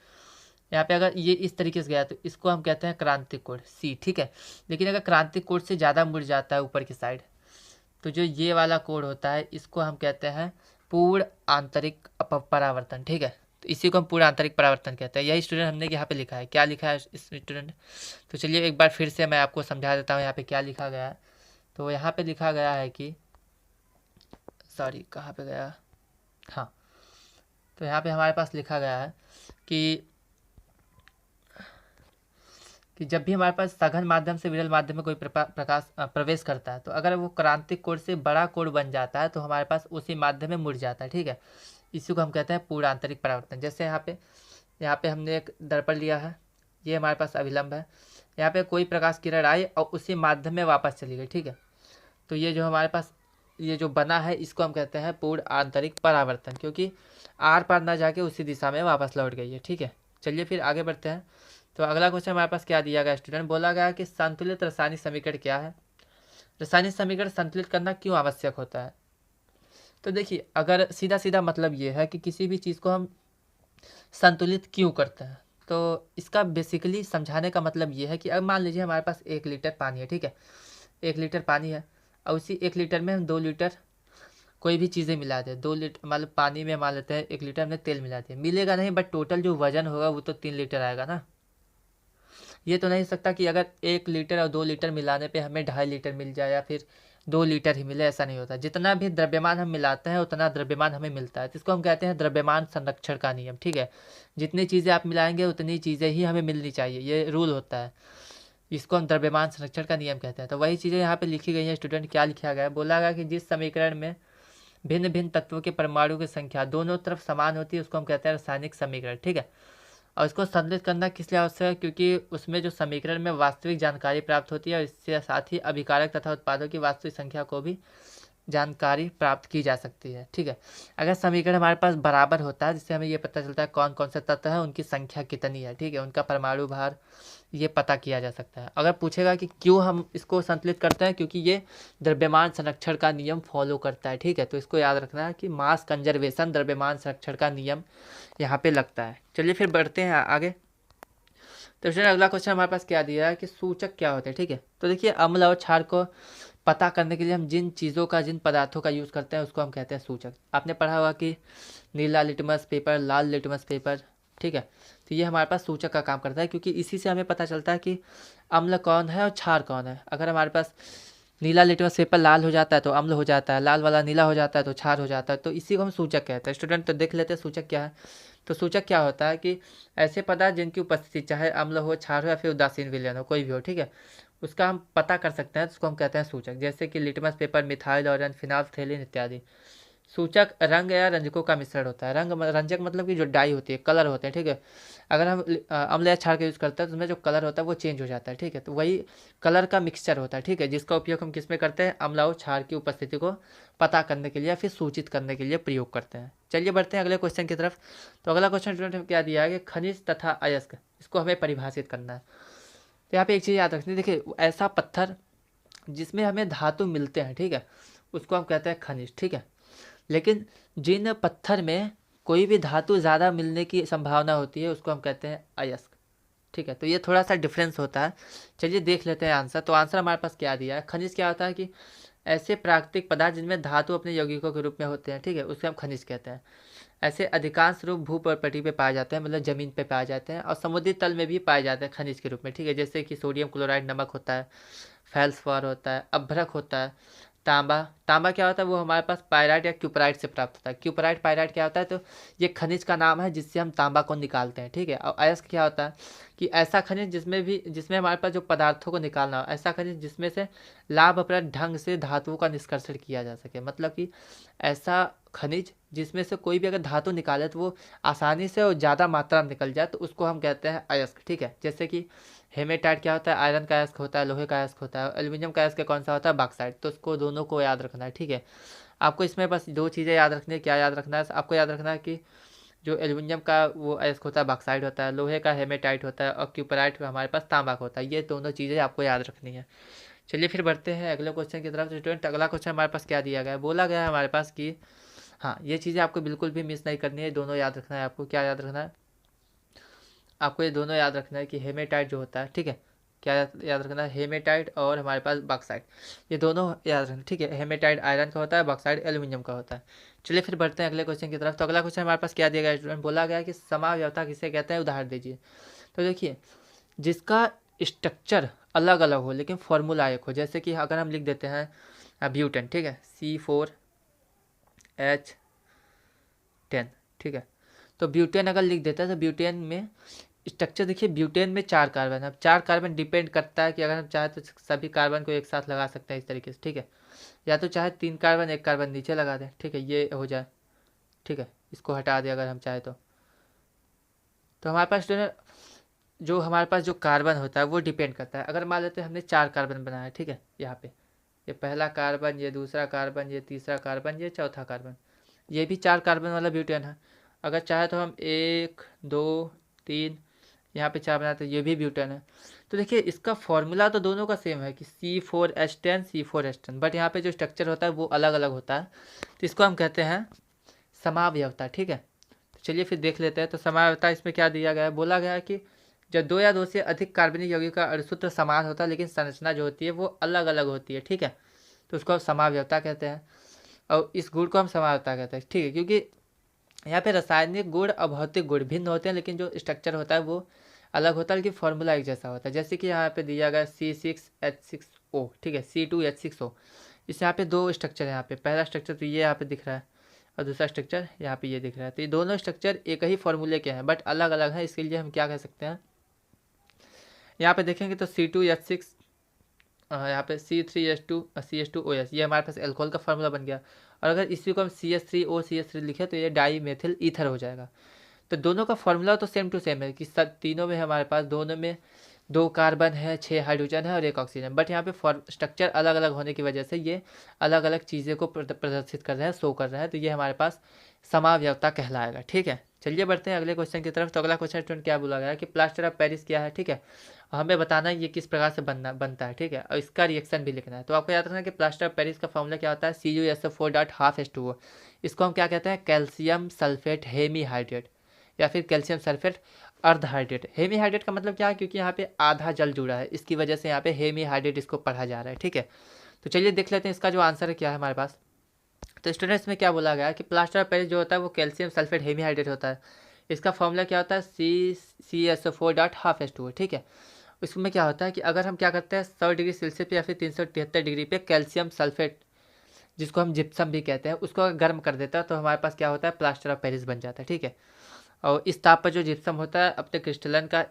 यहाँ पे अगर ये इस तरीके से गया तो इसको हम कहते हैं क्रांतिक कोण सी, ठीक है। लेकिन अगर क्रांतिक कोण से ज़्यादा मुड़ जाता है ऊपर की साइड, तो जो ये वाला कोण होता है इसको हम कहते हैं पूर्ण आंतरिक परावर्तन, ठीक है। तो इसी को हम पूर्ण आंतरिक परावर्तन कहते हैं। यही स्टूडेंट हमने यहाँ पे लिखा है, क्या लिखा है इस स्टूडेंट? तो चलिए एक बार फिर से मैं आपको समझा देता हूँ यहाँ पे क्या लिखा गया है। तो यहाँ पे लिखा गया है कि सॉरी कहाँ पे गया, हाँ, तो यहाँ पे हमारे पास लिखा गया है कि जब भी हमारे पास सघन माध्यम से विरल माध्यम में कोई प्रकाश प्रवेश करता है तो अगर वो क्रांतिक कोण से बड़ा कोण बन जाता है तो हमारे पास उसी माध्यम में मुड़ जाता है, ठीक है। इसी को हम कहते हैं पूर्ण आंतरिक परावर्तन। जैसे यहाँ पे हमने एक दर्पण लिया है, ये हमारे पास अभिलंब है, यहाँ पे कोई प्रकाश किरण आई और उसी माध्यम में वापस चली गई, ठीक है। तो ये जो हमारे पास ये जो बना है इसको हम कहते हैं पूर्ण आंतरिक परावर्तन, क्योंकि आर पार ना जाके उसी दिशा में वापस लौट गई है, ठीक है। चलिए फिर आगे बढ़ते हैं। तो अगला क्वेश्चन हमारे पास क्या दिया गया स्टूडेंट, बोला गया कि संतुलित रासायनिक समीकरण क्या है, रासायनिक समीकरण संतुलित करना क्यों आवश्यक होता है। तो देखिए अगर सीधा सीधा मतलब ये है कि किसी भी चीज़ को हम संतुलित क्यों करते हैं, तो इसका बेसिकली समझाने का मतलब ये है कि अब मान लीजिए हमारे पास 1 लीटर पानी है, ठीक है, 1 लीटर पानी है और उसी 1 लीटर में हम 2 लीटर कोई भी चीज़ें मिला दें, 2 लीटर मतलब पानी में मान लेते हैं 1 लीटर हमने तेल मिला दिया, मिलेगा नहीं, बट टोटल जो वजन होगा वो तो 3 लीटर आएगा ना। ये तो नहीं सकता कि अगर 1 लीटर और 2 लीटर मिलाने पे हमें 2.5 लीटर मिल जाए या फिर 2 लीटर ही मिले, ऐसा नहीं होता। जितना भी द्रव्यमान हम मिलाते हैं उतना द्रव्यमान हमें मिलता है, तो इसको हम कहते हैं द्रव्यमान संरक्षण का नियम, ठीक है। जितनी चीज़ें आप मिलाएंगे उतनी चीज़ें ही हमें मिलनी चाहिए, ये रूल होता है, इसको हम द्रव्यमान संरक्षण का नियम कहते हैं। तो वही चीज़ें यहाँ पे लिखी गई हैं स्टूडेंट, क्या लिखा गया है, बोला गया कि जिस समीकरण में भिन्न भिन्न तत्वों के परमाणु की संख्या दोनों तरफ समान होती है उसको हम कहते हैं रासायनिक समीकरण, ठीक है। और इसको संतुलित करना किस लिए आवश्यक है, क्योंकि उसमें जो समीकरण में वास्तविक जानकारी प्राप्त होती है और इससे साथ ही अभिकारक तथा उत्पादों की वास्तविक संख्या को भी जानकारी प्राप्त की जा सकती है, ठीक है। अगर समीकरण हमारे पास बराबर होता है जिससे हमें ये पता चलता है कौन कौन से तत्व हैं, उनकी संख्या कितनी है, ठीक है, उनका परमाणु भार ये पता किया जा सकता है। अगर पूछेगा कि क्यों हम इसको संतुलित करते हैं, क्योंकि ये द्रव्यमान संरक्षण का नियम फॉलो करता है, ठीक है। तो इसको याद रखना है कि मास कंजर्वेशन द्रव्यमान संरक्षण का नियम यहाँ पे लगता है। चलिए फिर बढ़ते हैं आगे। तो स्टूडेंट अगला क्वेश्चन हमारे पास क्या दिया है कि सूचक क्या होते हैं, ठीक है। तो देखिए अम्ल और क्षार को पता करने के लिए हम जिन चीज़ों का जिन पदार्थों का यूज़ करते हैं उसको हम कहते हैं सूचक। आपने पढ़ा होगा कि नीला लिटमस पेपर, लाल लिटमस पेपर, ठीक है। तो ये हमारे पास सूचक का काम करता है, क्योंकि इसी से हमें पता चलता है कि अम्ल कौन है और क्षार कौन है। अगर हमारे पास नीला लिटमस पेपर लाल हो जाता है तो अम्ल हो जाता है, लाल वाला नीला हो जाता है तो क्षार हो जाता है, तो इसी को हम सूचक कहते हैं। स्टूडेंट तो देख लेते हैं सूचक क्या है। तो सूचक क्या होता है कि ऐसे पदार्थ जिनकी उपस्थिति चाहे अम्ल हो, क्षार हो या फिर उदासीन विलयन हो, कोई भी हो, ठीक है, उसका हम पता कर सकते हैं, तो उसको हम कहते हैं सूचक। जैसे कि लिटमस पेपर, मिथाइल ऑरेंज, फिनाल्फ्थेलिन इत्यादि। सूचक रंग या रंजकों का मिश्रण होता है। रंजक मतलब कि जो डाई होती है, कलर होते हैं, ठीक है। अगर हम अम्ल या क्षार का यूज़ करते हैं तो उसमें जो कलर होता है वो चेंज हो जाता है, ठीक है। तो वही कलर का मिक्सचर होता है, ठीक है, जिसका उपयोग हम किस में करते हैं, अम्ल और क्षार की उपस्थिति को पता करने के लिए या फिर सूचित करने के लिए प्रयोग करते हैं। चलिए बढ़ते हैं अगले क्वेश्चन की तरफ। तो अगला क्वेश्चन स्टूडेंट क्या दिया है कि खनिज तथा अयस्क, इसको हमें परिभाषित करना है। तो यहाँ पे एक चीज़ याद रखनी, देखिए ऐसा पत्थर जिसमें हमें धातु मिलते हैं, ठीक है, उसको हम कहते हैं खनिज, ठीक है। लेकिन जिन पत्थर में कोई भी धातु ज़्यादा मिलने की संभावना होती है उसको हम कहते हैं अयस्क। ठीक है, तो ये थोड़ा सा डिफरेंस होता है। चलिए देख लेते हैं आंसर। तो आंसर हमारे पास क्या दिया है, खनिज क्या होता है कि ऐसे प्राकृतिक पदार्थ जिनमें धातु अपने यौगिकों के रूप में होते हैं। ठीक है, उसके हम खनिज कहते हैं। ऐसे अधिकांश रूप भूपटल पे पाए जाते हैं, मतलब जमीन पे पाए जाते हैं, और समुद्री तल में भी पाए जाते हैं खनिज के रूप में। ठीक है, जैसे कि सोडियम क्लोराइड नमक होता है, फेल्सफॉर होता है, अभ्रक होता है, तांबा। तांबा क्या होता है, वो हमारे पास पायराइट या क्यूपराइट से प्राप्त होता है। क्यूपराइट पायराइट क्या होता है, तो ये खनिज का नाम है जिससे हम तांबा को निकालते हैं। ठीक है, और अयस्क क्या होता है कि ऐसा खनिज जिसमें हमारे पास जो पदार्थों को निकालना हो, ऐसा खनिज जिसमें से लाभप्रद ढंग से धातुओं का निष्कर्षण किया जा सके। मतलब कि ऐसा खनिज जिसमें से कोई भी अगर धातु निकाले तो वो आसानी से और ज़्यादा मात्रा में निकल जाए, तो उसको हम कहते हैं अयस्क। ठीक है, जैसे कि हेमेटाइट क्या होता है, आयरन का अयस्क होता है, लोहे का अयस्क होता है। एल्यूमिनियम का अयस्क कौन सा होता है, बॉक्साइट। तो उसको दोनों को याद रखना है। ठीक है, आपको इसमें बस दो चीज़ें याद रखनी है। क्या याद रखना है आपको, याद रखना है कि जो एल्यूमिनियम का वो अयस्क होता है बॉक्साइट होता है, लोहे का हेमेटाइट होता है, और क्यूपराइट का हमारे पास तांबा होता है। ये दोनों चीज़ें आपको याद रखनी है। चलिए फिर बढ़ते हैं अगले क्वेश्चन की तरफ। स्टूडेंट अगला क्वेश्चन हमारे पास क्या दिया गया है, बोला गया है हमारे पास कि हाँ, ये चीज़ें आपको बिल्कुल भी मिस नहीं करनी है, दोनों याद रखना है आपको। क्या याद रखना है आपको, ये दोनों याद रखना है कि हेमेटाइट जो होता है, ठीक है, क्या याद रखना है, हेमेटाइट और हमारे पास बॉक्साइट, ये दोनों याद रखना। ठीक है, हेमेटाइट आयरन का होता है, बॉक्साइट एल्यूमिनियम का होता है। चलिए फिर बढ़ते हैं अगले क्वेश्चन की तरफ। तो अगला क्वेश्चन हमारे पास क्या दिया गया स्टूडेंट, बोला गया कि समाव्यवस्था किसे कहते हैं, उदाहरण दीजिए। तो देखिए, जिसका स्ट्रक्चर अलग अलग हो लेकिन फॉर्मूला एक हो, जैसे कि अगर हम लिख देते हैं ब्यूटेन। ठीक है, C4H10। ठीक है, तो ब्यूटेन अगर लिख देता है तो ब्यूटेन में स्ट्रक्चर देखिए, ब्यूटेन में 4 कार्बन है। अब 4 कार्बन डिपेंड करता है कि अगर हम चाहे तो सभी कार्बन को एक साथ लगा सकते हैं इस तरीके से। ठीक है, या तो चाहे 3 कार्बन 1 कार्बन नीचे लगा दें। ठीक है, ये हो जाए। ठीक है, इसको हटा दें अगर हम चाहे तो हमारे पास जो हमारे पास जो कार्बन होता है वो डिपेंड करता है। अगर मान लेते हैं हमने 4 कार्बन बनाया, ठीक है, यहाँ पे ये पहला कार्बन, ये दूसरा कार्बन, ये तीसरा कार्बन, ये चौथा कार्बन, ये भी 4 कार्बन वाला ब्यूटेन है। अगर चाहे तो हम 1 2 3 यहाँ पे 4 बनाते हैं, ये भी ब्यूटेन है। तो देखिए, इसका फॉर्मूला तो दोनों का सेम है कि C4H10, बट यहाँ पे जो स्ट्रक्चर होता है वो अलग अलग होता है। तो इसको हम कहते हैं समावयवता। ठीक है, तो चलिए फिर देख लेते हैं। तो समावयवता इसमें क्या दिया गया है, बोला गया है कि जब 2 या 2 से अधिक कार्बनिक यौगिक का अणुसूत्र समान होता है लेकिन संरचना जो होती है वो अलग अलग होती है। ठीक है, तो उसको समावयवता कहते हैं, और इस गुण को हम समावयवता कहते हैं। ठीक है, क्योंकि यहाँ पे रासायनिक गुण और भौतिक गुण भिन्न होते हैं लेकिन जो स्ट्रक्चर होता है वो अलग होता है, लेकिन फॉर्मूला एक जैसा होता है। जैसे कि यहाँ पे दिया गया C6H6O। ठीक है, C2H6O। इस यहाँ पे 2 स्ट्रक्चर है। यहाँ पे पहला स्ट्रक्चर तो ये यहाँ पे दिख रहा है, और दूसरा स्ट्रक्चर यहाँ पे ये दिख रहा है। तो ये दोनों स्ट्रक्चर एक ही फॉर्मूले के हैं बट अलग अलग हैं। इसके लिए हम क्या कह सकते हैं, यहाँ पे देखेंगे तो C2H6, यहाँ पे C3H2CH2OS, ये हमारे पास एल्कोहल का फार्मूला बन गया। और अगर इसी को हम CH3OCH3 लिखे तो ये डाई मेथिल ईथर हो जाएगा। तो दोनों का फार्मूला तो सेम टू सेम है कि सब तीनों में हमारे पास दोनों में 2 कार्बन है, 6 हाइड्रोजन है और 1 ऑक्सीजन। बट यहाँ पे स्ट्रक्चर अलग अलग होने की वजह से ये अलग अलग चीज़ें को प्रदर्शित कर रहे हैं, शो कर रहे हैं। तो ये हमारे पास समावयवता कहलाएगा। ठीक है, चलिए बढ़ते हैं अगले क्वेश्चन की तरफ। तो अगला क्वेश्चन स्टूडेंट क्या बोला गया है कि प्लास्टर ऑफ पेरिस क्या है। ठीक है, हमें बताना है ये किस प्रकार से बनता है। ठीक है, और इसका रिएक्शन भी लिखना है। तो आपको याद रखना है कि प्लास्टर ऑफ पेरिस का फॉर्मूला क्या होता है, CuSO4.12H2O। इसको हम क्या कहते हैं, कैल्शियम सल्फेट हेमीहाइड्रेट, या फिर कैल्शियम सल्फेट अर्धहाइड्रेट। हेमीहाइड्रेट का मतलब क्या है, क्योंकि यहाँ पे आधा जल जुड़ा है, इसकी वजह से यहाँ पे हेमीहाइड्रेट इसको पढ़ा जा रहा है। ठीक है, तो चलिए देख लेते हैं इसका जो आंसर है क्या है हमारे पास। तो स्टूडेंट्स में क्या बोला गया है कि प्लास्टर ऑफ पेरिस जो होता है वो कैल्शियम सल्फेट हेमीहाइड्रेट होता है। इसका फॉर्मूला क्या होता है, CuSO4.12H2O। ठीक है, इसमें क्या होता है कि अगर हम क्या करते हैं 100 डिग्री सेल्सियस पे या फिर 373 डिग्री पे कैल्शियम सल्फेट, जिसको हम जिप्सम भी कहते हैं, उसको अगर गर्म कर देता है तो हमारे पास क्या होता है, प्लास्टर ऑफ पेरिस बन जाता है। ठीक है, और इस ताप पर जो जिप्सम होता है अपने क्रिस्टलन का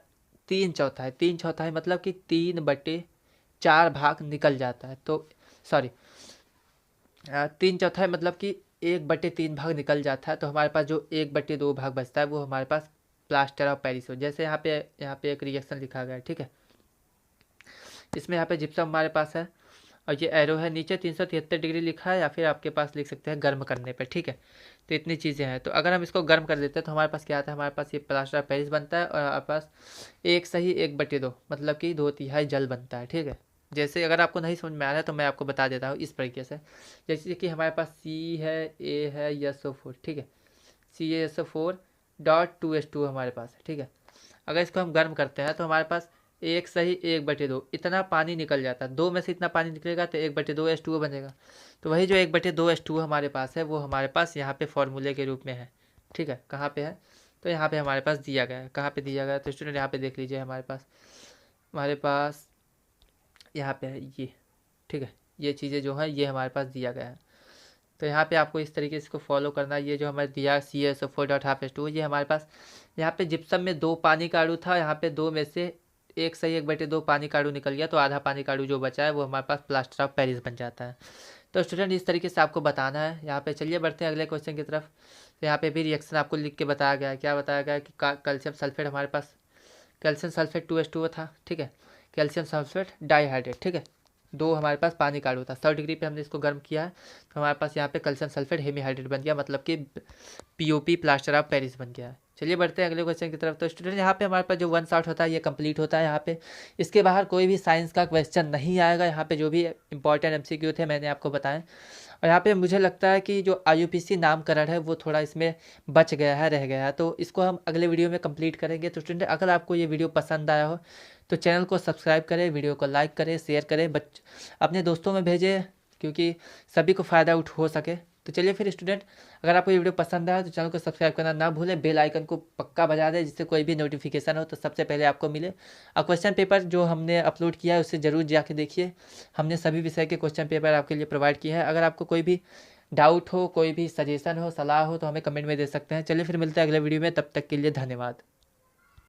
3/4 मतलब कि 3/4 भाग निकल जाता है। तो सॉरी, 3/4 मतलब कि 1/3 भाग निकल जाता है। तो हमारे पास जो 1/2 भाग बचता है वो हमारे पास प्लास्टर ऑफ पेरिस हो। जैसे यहाँ पे एक रिएक्शन लिखा गया है। ठीक है, इसमें यहाँ पे जिप्सम हमारे पास है और ये एरो है, नीचे 373 डिग्री लिखा है, या फिर आपके पास लिख सकते हैं गर्म करने पे। ठीक है, तो इतनी चीज़ें हैं। तो अगर हम इसको गर्म कर देते हैं तो हमारे पास क्या आता है, हमारे पास ये प्लास्टर ऑफ पेरिस बनता है, और हमारे पास 1/2 मतलब कि 2/3 जल बनता है। ठीक है, जैसे अगर आपको नहीं समझ में आ रहा है तो मैं आपको बता देता हूँ इस तरीके से। जैसे कि हमारे पास C है, A है, SO4। ठीक है, CaSO4.2H2 हमारे पास है। ठीक है, अगर इसको हम गर्म करते हैं तो हमारे पास 1/1/2 इतना पानी निकल जाता है। 2 में से इतना पानी निकलेगा तो 1/2 H2O बनेगा। तो वही जो 1/2 H2O हमारे पास है वो हमारे पास यहाँ पे फॉर्मूले के रूप में है। ठीक है, कहाँ पे है? तो यहाँ पे हमारे पास दिया गया है। कहाँ पे दिया गया है? तो स्टूडेंट यहाँ पे देख लीजिए, हमारे पास यहाँ पे है ये। ठीक है, ये चीज़ें जो है ये हमारे पास दिया गया है। तो यहाँ पे आपको इस तरीके से इसको फॉलो करना है। ये जो हमारे दिया CaSO4.2H2, ये हमारे पास यहाँ पे जिप्सम में 2 पानी का अणु था, यहाँ पे 2 में से 1/1/2 पानी का अणु निकल गया, तो आधा पानी का अणु जो बचा है वो हमारे पास प्लास्टर ऑफ पेरिस बन जाता है। तो स्टूडेंट इस तरीके से आपको बताना है। यहाँ पे चलिए बढ़ते हैं अगले क्वेश्चन की तरफ। तो यहाँ पे भी रिएक्शन आपको लिख के बताया गया है। क्या बताया गया है कि कैल्शियम सल्फेट हमारे पास कैल्शियम सल्फेट 2H2O था। ठीक है, कैल्शियम सल्फेट डाइहाइड्रेट। ठीक है, 2 हमारे पास पानी का अणु था। 100 डिग्री पे हमने इसको गर्म किया है तो हमारे पास यहाँ पे कैल्शियम सल्फेट हेमीहाइड्रेट बन गया, मतलब कि POP प्लास्टर ऑफ पेरिस बन गया है। चलिए बढ़ते हैं अगले क्वेश्चन की तरफ। तो स्टूडेंट यहाँ पे हमारे पास जो 1 शॉट होता है ये कंप्लीट होता है। यहाँ पे इसके बाहर कोई भी साइंस का क्वेश्चन नहीं आएगा। यहाँ पे जो भी इंपॉर्टेंट MCQ थे मैंने आपको बताए। और यहाँ पे मुझे लगता है कि जो IUPAC नामकरण है वो थोड़ा इसमें बच गया है, रह गया है, तो इसको हम अगले वीडियो में कंप्लीट करेंगे। तो स्टूडेंट अगर आपको ये वीडियो पसंद आया हो तो चैनल को सब्सक्राइब करें, वीडियो को लाइक करें, शेयर करें, अपने दोस्तों में भेजें, क्योंकि सभी को फ़ायदा हो सके। तो चलिए फिर स्टूडेंट, अगर आपको ये वीडियो पसंद आया तो चैनल को सब्सक्राइब करना ना भूलें, बेल आइकन को पक्का बजा दें जिससे कोई भी नोटिफिकेशन हो तो सबसे पहले आपको मिले। और क्वेश्चन पेपर जो हमने अपलोड किया है उससे ज़रूर जाके देखिए। हमने सभी विषय के क्वेश्चन पेपर आपके लिए प्रोवाइड किए हैं। अगर आपको कोई भी डाउट हो, कोई भी सजेशन हो, सलाह हो तो हमें कमेंट में दे सकते हैं। चलिए फिर मिलते हैं अगले वीडियो में, तब तक के लिए धन्यवाद।